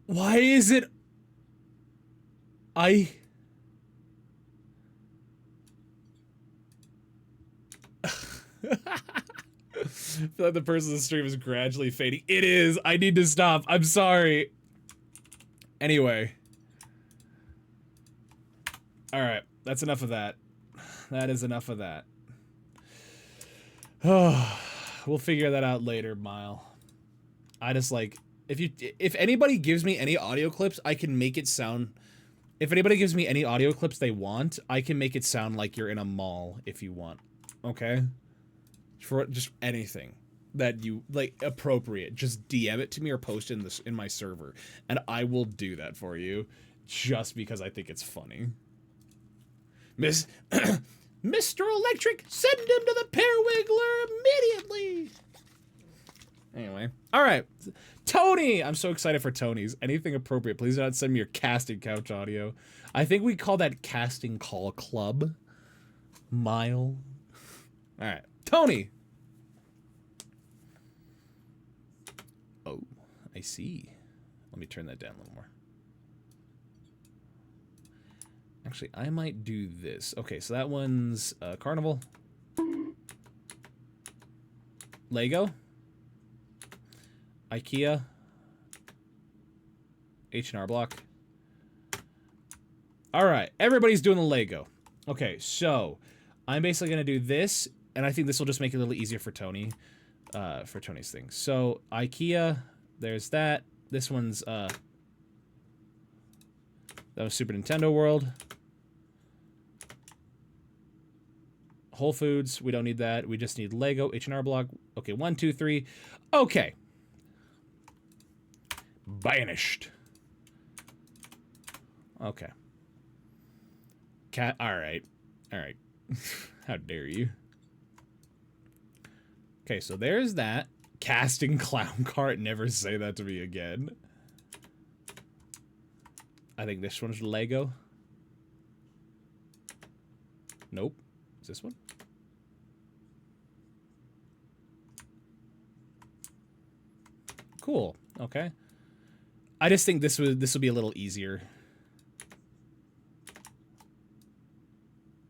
Why is it... I feel like the person's stream is gradually fading. It is! I need to stop. I'm sorry. Anyway. Alright, that's enough of that. That is enough of that. We'll figure that out later, Mile. I just like... If anybody gives me any audio clips, I can make it sound... If anybody gives me any audio clips they want, I can make it sound like you're in a mall if you want. Okay? For just anything that you, like, appropriate. Just DM it to me or post it in my server. And I will do that for you. Just because I think it's funny. Mr. Electric, send him to the Periwiggler immediately! Anyway. Alright. Tony! I'm so excited for Tony's. Anything appropriate. Please do not send me your casting couch audio. I think we call that casting call club. Mile. Alright. Tony! Oh, I see. Let me turn that down a little more. Actually, I might do this. Okay, so that one's Carnival. Lego. IKEA. H&R Block. Alright, everybody's doing the Lego. Okay, so I'm basically going to do this, and I think this will just make it a little easier for Tony, for Tony's thing. So, IKEA, there's that. This one's, that was Super Nintendo World. Whole Foods, we don't need that. We just need Lego, H&R Block. Okay, 1, 2, 3. Okay. Banished. Okay. Cat. Alright. Alright. How dare you. Okay, so there's that. Casting clown cart. Never say that to me again. I think this one's Lego. Nope. Is this one? Cool. Okay. I just think this will be a little easier.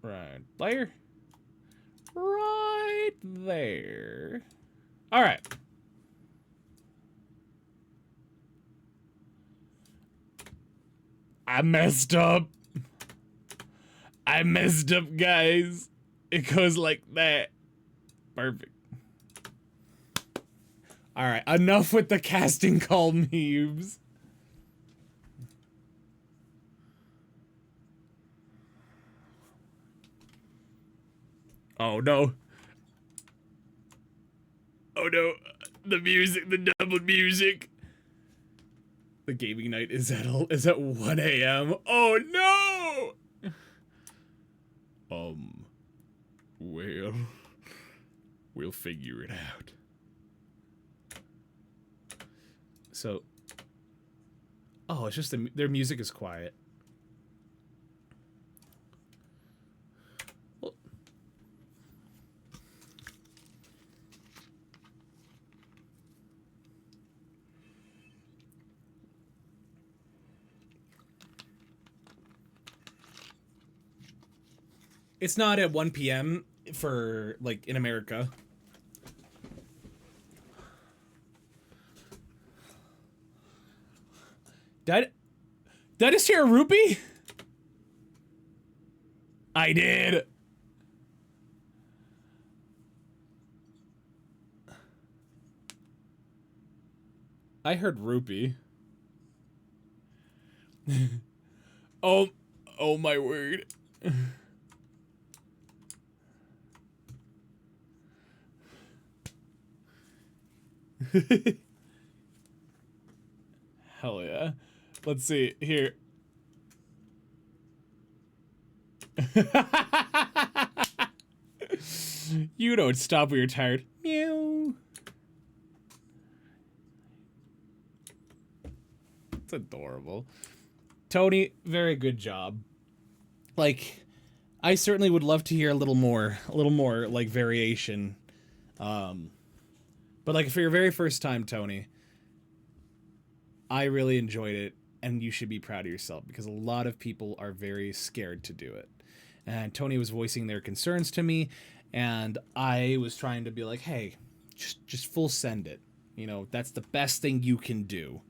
Right there. Right there. All right. I messed up. I messed up, guys. It goes like that. Perfect. All right, enough with the casting call memes. Oh no. Oh no. The music, the double music. The gaming night is at 1 a.m. Oh no. Well, we'll figure it out. So, oh, it's just their music is quiet. Well, it's not at 1 p.m. for, like, in America. Did I just hear a rupee? I did. I heard rupee. Oh my word. Hell yeah. Let's see, here. You don't stop when you're tired. Meow. It's adorable. Tony, very good job. Like, I certainly would love to hear a little more like variation. But like for your very first time, Tony, I really enjoyed it, and you should be proud of yourself because a lot of people are very scared to do it. And Tony was voicing their concerns to me, and I was trying to be like, hey, just full send it. You know, that's the best thing you can do.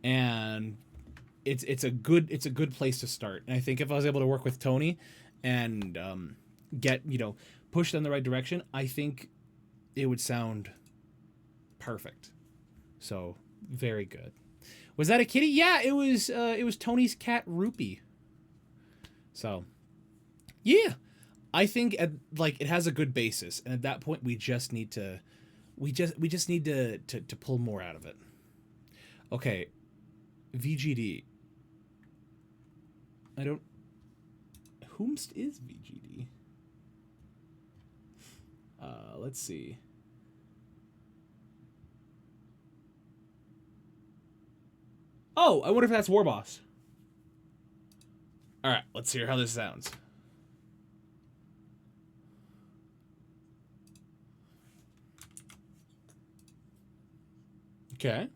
And it's a good place to start. And I think if I was able to work with Tony and get, push them in the right direction, I think it would sound perfect. So, very good. Was that a kitty? Yeah, it was Tony's cat Rupee. So, yeah. I think it has a good basis, and at that point we just need to pull more out of it. Okay. VGD. I don't whomst is VGD? Let's see. Oh, I wonder if that's Warboss. All right, let's hear how this sounds. Okay.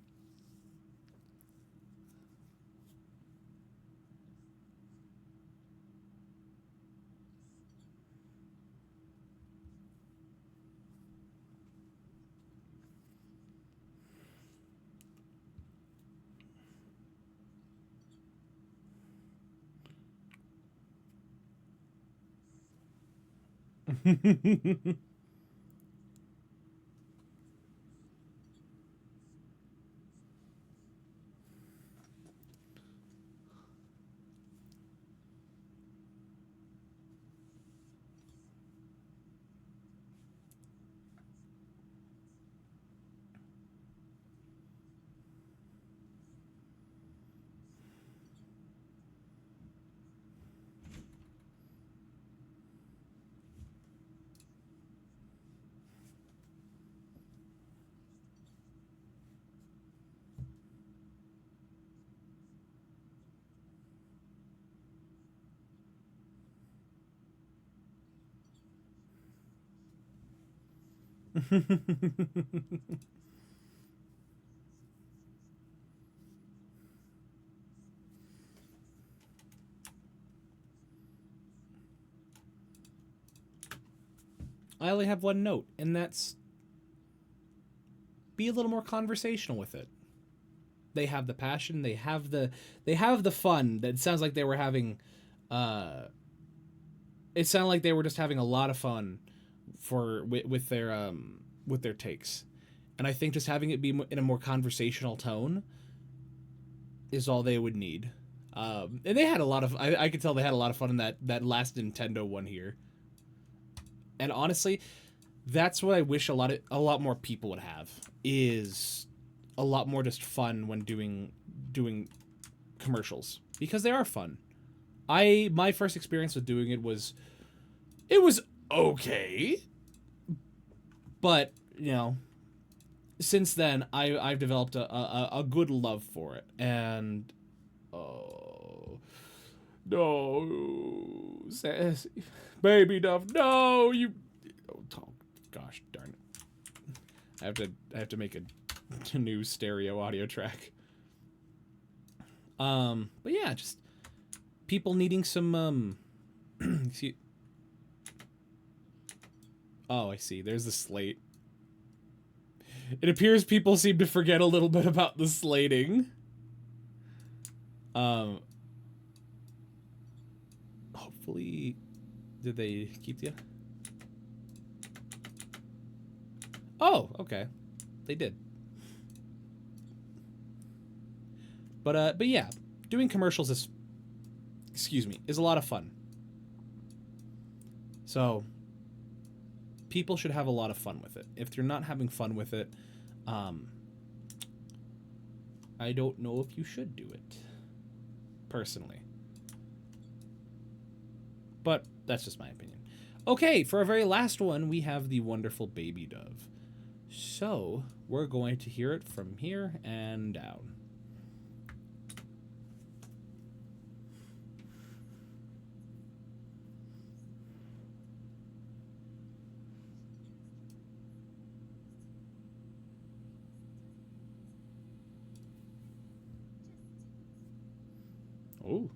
I only have one note, and that's be a little more conversational with it. They have the passion, they have the fun. That sounds like they were having it sounded like they were just having a lot of fun with their takes. And I think just having it be in a more conversational tone is all they would need. And they had a lot of I could tell they had a lot of fun in that last Nintendo one here. And honestly, that's what I wish a lot more people would have, is a lot more just fun when doing commercials, because they are fun. My first experience with doing it was okay, but since then I've developed a good love for it. And oh no, Sassy Baby Duff, no, you, oh gosh darn it, I have to make a new stereo audio track. But yeah, just people needing some excuse. Oh, I see. There's the slate. It appears people seem to forget a little bit about the slating. Hopefully, did they keep the? Oh, okay, they did. But yeah, doing commercials is, is a lot of fun. So people should have a lot of fun with it. If you're not having fun with it, I don't know if you should do it, personally. But that's just my opinion. Okay, for our very last one, we have the wonderful Baby Dove. So, we're going to hear it from here and down. Oh.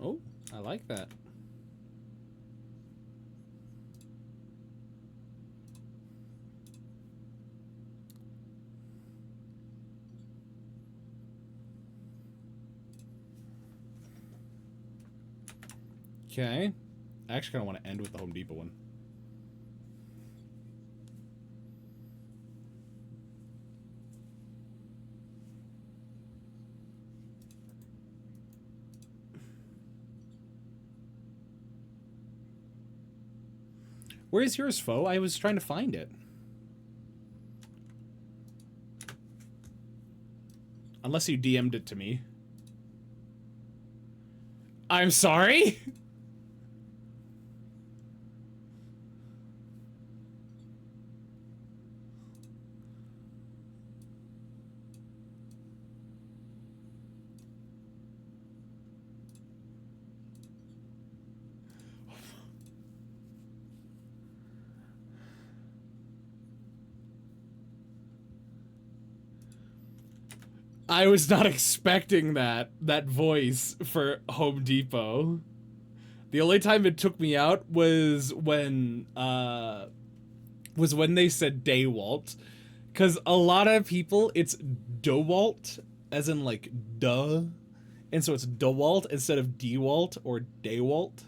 Oh, I like that. Okay. I actually kind of want to end with the Home Depot one. Where's yours, Fo? I was trying to find it. Unless you DM'd it to me. I'm sorry? I was not expecting that voice for Home Depot. The only time it took me out was when they said DeWalt, because a lot of people it's DeWalt, as in like duh, and so it's DeWalt instead of DeWalt or DeWalt.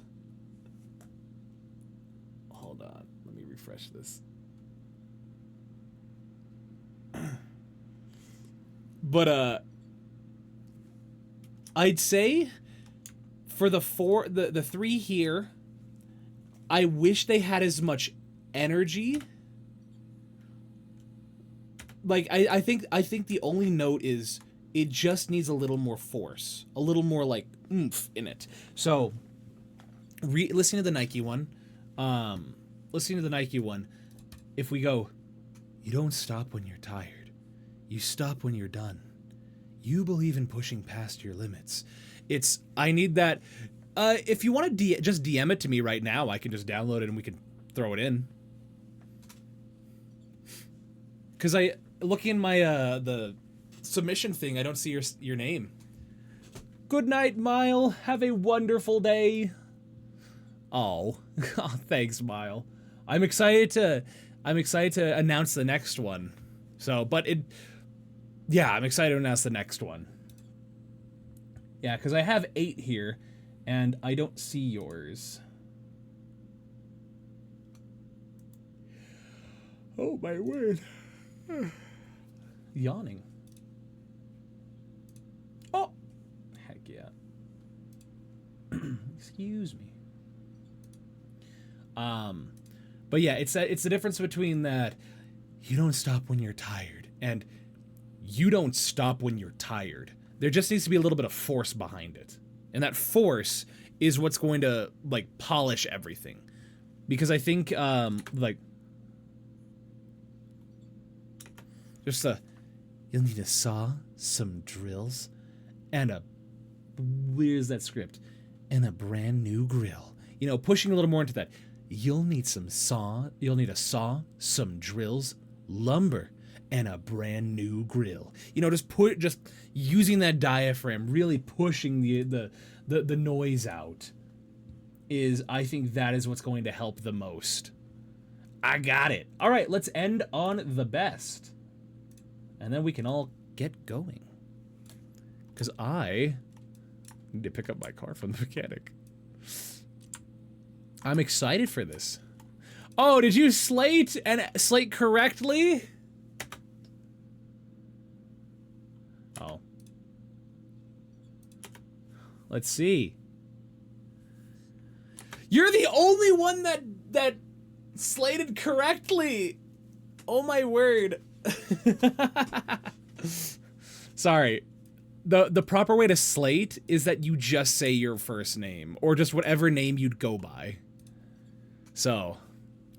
Hold on, let me refresh this. But I'd say for the three here, I wish they had as much energy. Like I think the only note is it just needs a little more force, a little more like oomph in it. So listening to the Nike one, if we go, you don't stop when you're tired. You stop when you're done. You believe in pushing past your limits. I need that. If you want to just DM it to me right now, I can just download it and we can throw it in. Because looking in my, the submission thing, I don't see your name. Good night, Mile. Have a wonderful day. Oh, thanks, Mile. I'm excited to announce the next one. So, yeah, I'm excited to announce the next one. Yeah, because I have 8 here, and I don't see yours. Oh, my word. Yawning. Oh! Heck yeah. Excuse me. But yeah, it's the difference between that you don't stop when you're tired, and you don't stop when you're tired. There just needs to be a little bit of force behind it. And that force is what's going to, like, polish everything. Because I think, like, just you'll need a saw, some drills, and where's that script? And a brand new grill. You know, pushing a little more into that. You'll need a saw, some drills, lumber, and a brand new grill. You know, just using that diaphragm, really pushing the noise out I think that is what's going to help the most. I got it. All right, let's end on the best. And then we can all get going. Because I need to pick up my car from the mechanic. I'm excited for this. Oh, did you slate correctly? Oh. Let's see. You're the only one that slated correctly. Oh my word. Sorry. The proper way to slate is that you just say your first name or just whatever name you'd go by. So,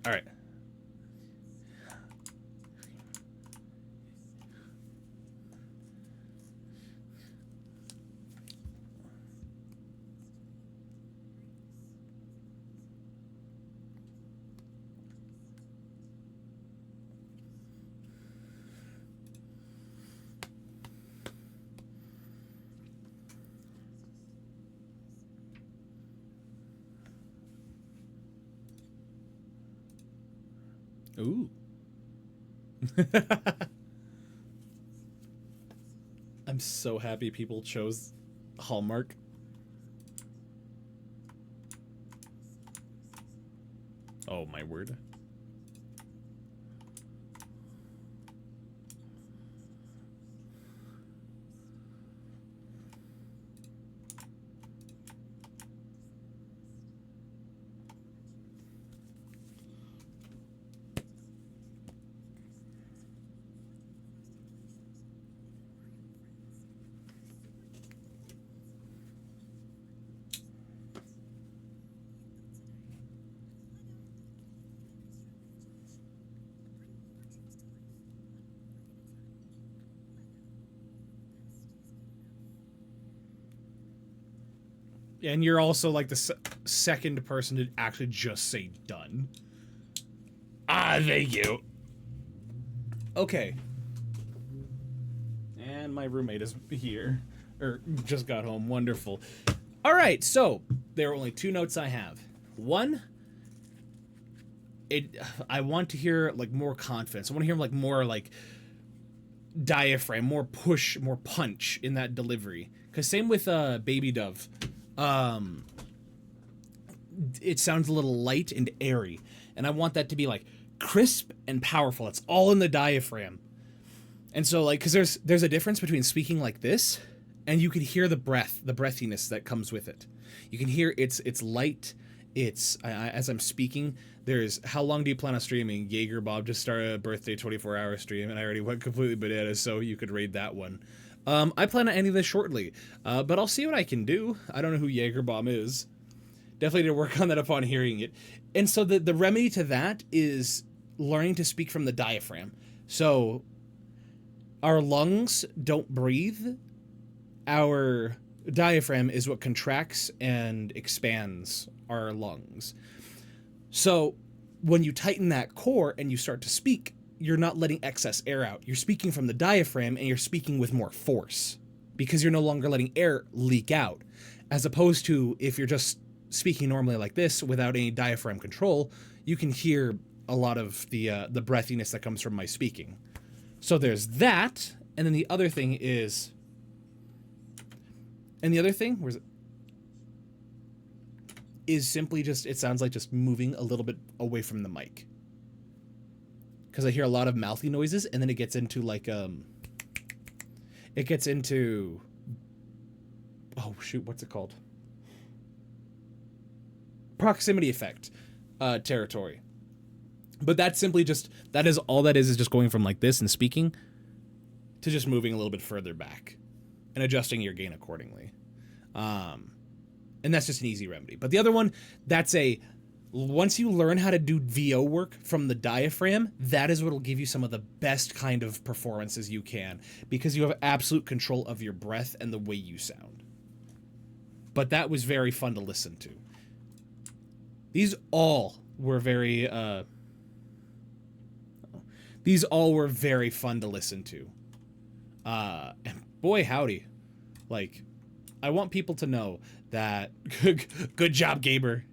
all right. Ooh. I'm so happy people chose Hallmark. Oh, my word. And you're also like the second person to actually just say done. Ah, thank you. Okay. And my roommate is here. Or just got home. Wonderful. All right, so there are only two notes I have. One, I want to hear like more confidence. I want to hear like more like diaphragm, more push, more punch in that delivery. Because same with Baby Dove. It sounds a little light and airy, and I want that to be like crisp and powerful. It's all in the diaphragm. And so like, because there's a difference between speaking like this and you can hear the breathiness that comes with it. You can hear it's light. It's as I'm speaking, there's how long do you plan on streaming? Jaeger Bob just started a birthday 24-hour stream and I already went completely bananas, so you could raid that one. I plan on ending this shortly, but I'll see what I can do. I don't know who Jaeger Bomb is. Definitely need to work on that upon hearing it. And so the remedy to that is learning to speak from the diaphragm. So our lungs don't breathe. Our diaphragm is what contracts and expands our lungs. So when you tighten that core and you start to speak, you're not letting excess air out. You're speaking from the diaphragm and you're speaking with more force because you're no longer letting air leak out. As opposed to if you're just speaking normally like this without any diaphragm control, you can hear a lot of the breathiness that comes from my speaking. So there's that. And then the other thing is, where's it? Is simply just, it sounds like just moving a little bit away from the mic. Because I hear a lot of mouthy noises, and then it gets into like, oh shoot, what's it called? Proximity effect territory. But that's simply just, that is all that is just going from like this and speaking to just moving a little bit further back and adjusting your gain accordingly. And that's just an easy remedy. But the other one, once you learn how to do VO work from the diaphragm, that is what will give you some of the best kind of performances you can, because you have absolute control of your breath and the way you sound. But that was very fun to listen to. These all were very fun to listen to. And boy howdy, like, I want people to know that good job, Gaber.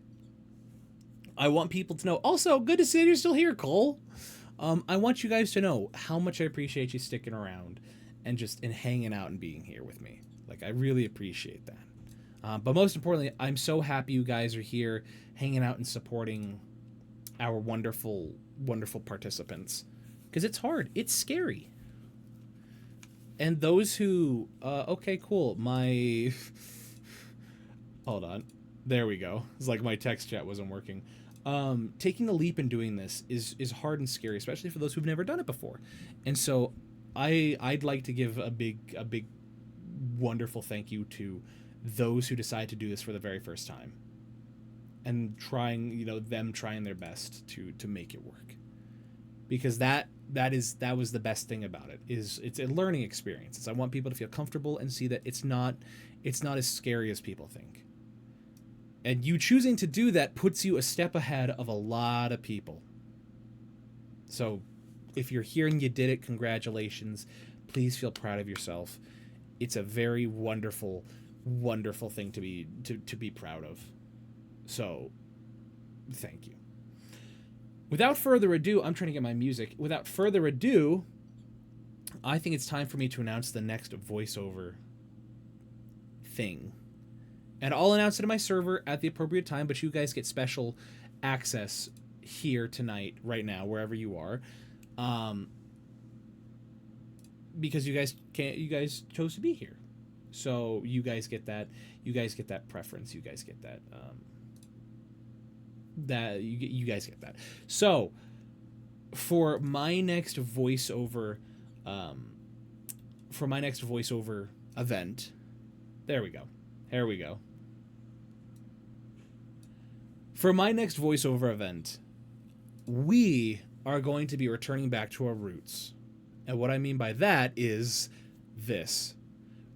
I want people to know also, good to see you're still here, Cole. I want you guys to know how much I appreciate you sticking around and hanging out and being here with me. Like, I really appreciate that. But most importantly, I'm so happy you guys are here hanging out and supporting our wonderful, wonderful participants. Because it's hard. It's scary. And those who... okay, cool. Hold on. There we go. It's like my text chat wasn't working. Taking the leap and doing this is hard and scary, especially for those who've never done it before. And so I'd like to give a big wonderful thank you to those who decide to do this for the very first time. and trying, them trying their best to make it work. Because that was the best thing about it, is it's a learning experience. I want people to feel comfortable and see that it's not as scary as people think. And you choosing to do that puts you a step ahead of a lot of people. So if you're here and you did it, congratulations. Please feel proud of yourself. It's a very wonderful, wonderful thing to be proud of. So thank you. Without further ado, I'm trying to get my music. Without further ado, I think it's time for me to announce the next voiceover thing. And I'll announce it in my server at the appropriate time, but you guys get special access here tonight, right now, wherever you are. Because you guys chose to be here. So you guys get that preference. You guys get that you guys get that. So for my next voiceover event, there we go. For my next voiceover event, we are going to be returning back to our roots. And what I mean by that is this.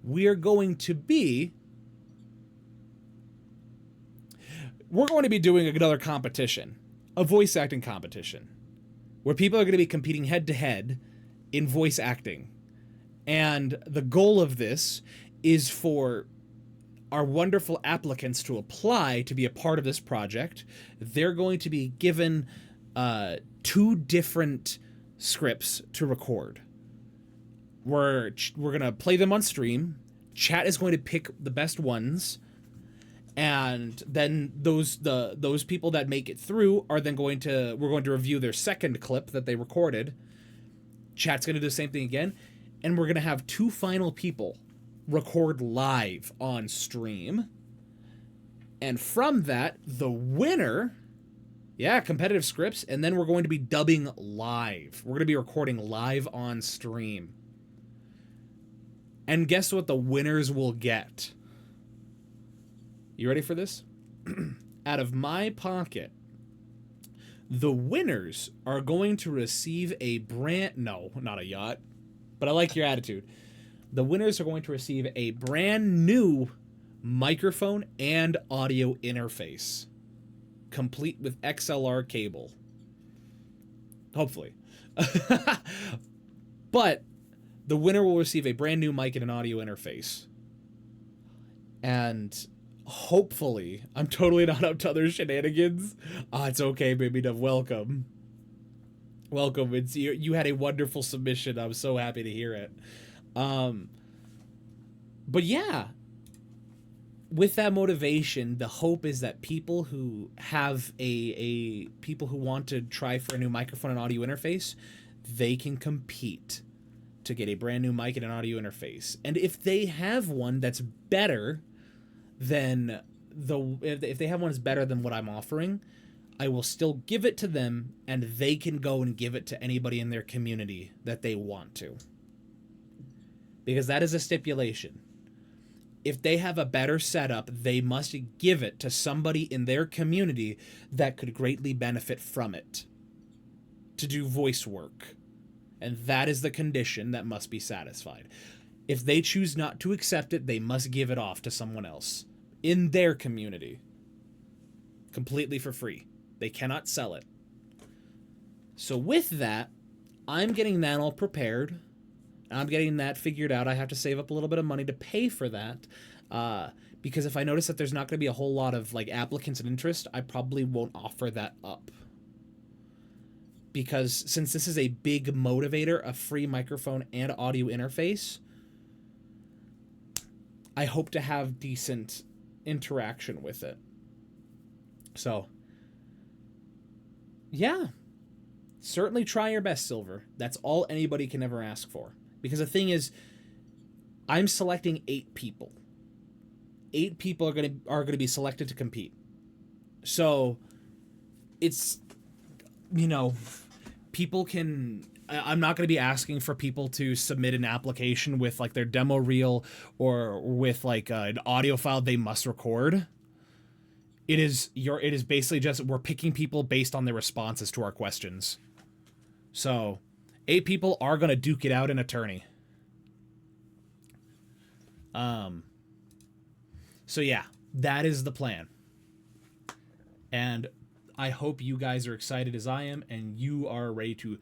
We're going to be doing another competition, a voice acting competition, where people are going to be competing head to head in voice acting. And the goal of this is for our wonderful applicants to apply to be a part of this project. They're going to be given 2 different scripts to record. We're going to play them on stream. Chat is going to pick the best ones. And then those people that make it through we're going to review their second clip that they recorded. Chat's going to do the same thing again. And we're going to have 2 final people record live on stream. And from that, the winner, competitive scripts, and then we're going to be dubbing live. We're going to be recording live on stream. And guess what the winners will get? You ready for this? Out of my pocket, the winners are going to receive no, not a yacht, but I like your attitude. The winners are going to receive a brand new microphone and audio interface, complete with XLR cable. Hopefully. But the winner will receive a brand new mic and an audio interface. And hopefully, I'm totally not up to other shenanigans. It's okay, Baby Dove. Welcome. It's you had a wonderful submission. I'm so happy to hear it. But yeah, with that motivation, the hope is that people who have people who want to try for a new microphone and audio interface, they can compete to get a brand new mic and an audio interface. And if they have one that's better than if they have one that's better than what I'm offering, I will still give it to them, and they can go and give it to anybody in their community that they want to. Because that is a stipulation. If they have a better setup, they must give it to somebody in their community that could greatly benefit from it to do voice work. And that is the condition that must be satisfied. If they choose not to accept it, they must give it off to someone else in their community. Completely for free. They cannot sell it. So with that, I'm getting that all prepared. I'm getting that figured out. I have to save up a little bit of money to pay for that. Because if I notice that there's not going to be a whole lot of applicants and interest, I probably won't offer that up. Because since this is a big motivator, a free microphone and audio interface, I hope to have decent interaction with it. So, yeah. Certainly try your best, Silver. That's all anybody can ever ask for. Because the thing is, I'm selecting 8 people. 8 people are gonna be selected to compete. So, it's, people can... I'm not going to be asking for people to submit an application with their demo reel or with an audio file they must record. It is basically just we're picking people based on their responses to our questions. So, 8 people are gonna duke it out in attorney. So yeah, that is the plan. And I hope you guys are excited as I am, and you are ready to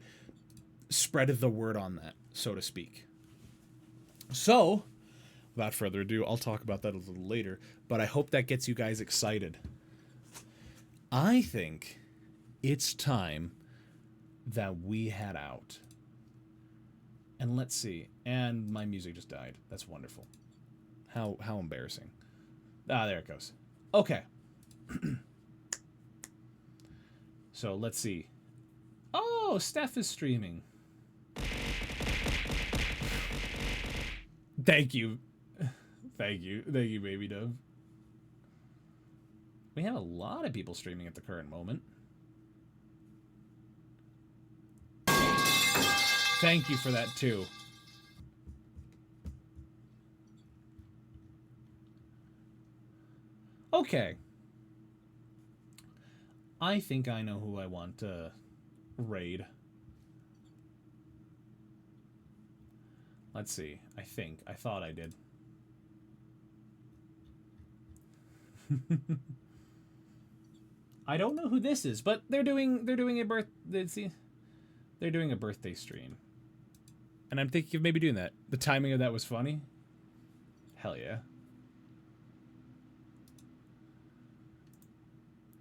spread the word on that, so to speak. So, without further ado, I'll talk about that a little later, but I hope that gets you guys excited. I think it's time that we head out. And let's see. And my music just died. That's wonderful. How embarrassing. Ah, there it goes. Okay. So, let's see. Oh, Steph is streaming. Thank you. Thank you, baby dove. We have a lot of people streaming at the current moment. Thank you for that, too. Okay. I think I know who I want to raid. Let's see. I thought I did. I don't know who this is, but they're doing a they're doing a birthday stream. And I'm thinking of maybe doing that. The timing of that was funny. Hell yeah.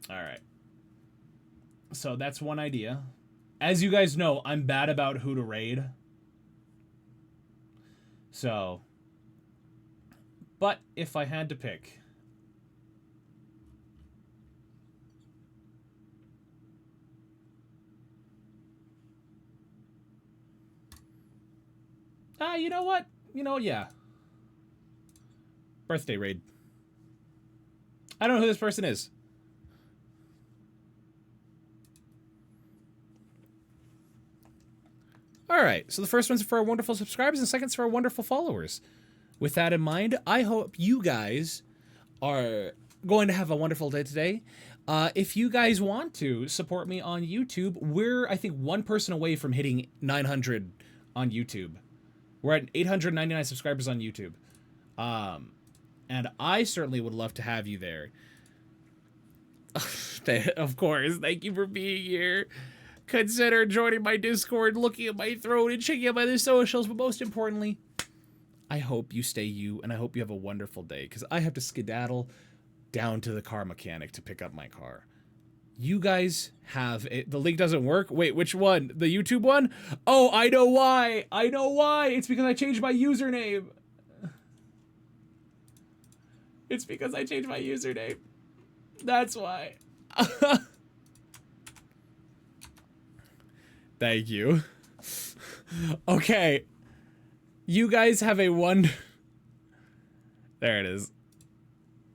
All right. So that's one idea. As you guys know, I'm bad about who to raid. So, but if I had to pick, you know what? Yeah. Birthday raid. I don't know who this person is. All right, so the first one's for our wonderful subscribers, and the second's for our wonderful followers. With that in mind, I hope you guys are going to have a wonderful day today. If you guys want to support me on YouTube, we're, I think, one person away from hitting 900 on YouTube. We're at 899 subscribers on YouTube. And I certainly would love to have you there. Of course, thank you for being here. Consider joining my Discord, looking at my throat, and checking out my other socials. But most importantly, I hope you stay you, and I hope you have a wonderful day, because I have to skedaddle down to the car mechanic to pick up my car. You guys have it. The link doesn't work. Wait, which one? The YouTube one? Oh, I know why. I know why. It's because I changed my username. It's because I changed my username. That's why. Thank you. Okay. You guys have a There it is.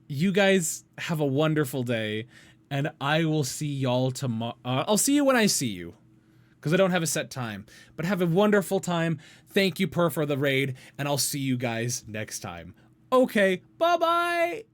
You guys have a wonderful day, and I will see y'all tomorrow. I'll see you when I see you, because I don't have a set time. But have a wonderful time. Thank you, Per, for the raid, and I'll see you guys next time. Okay, bye-bye!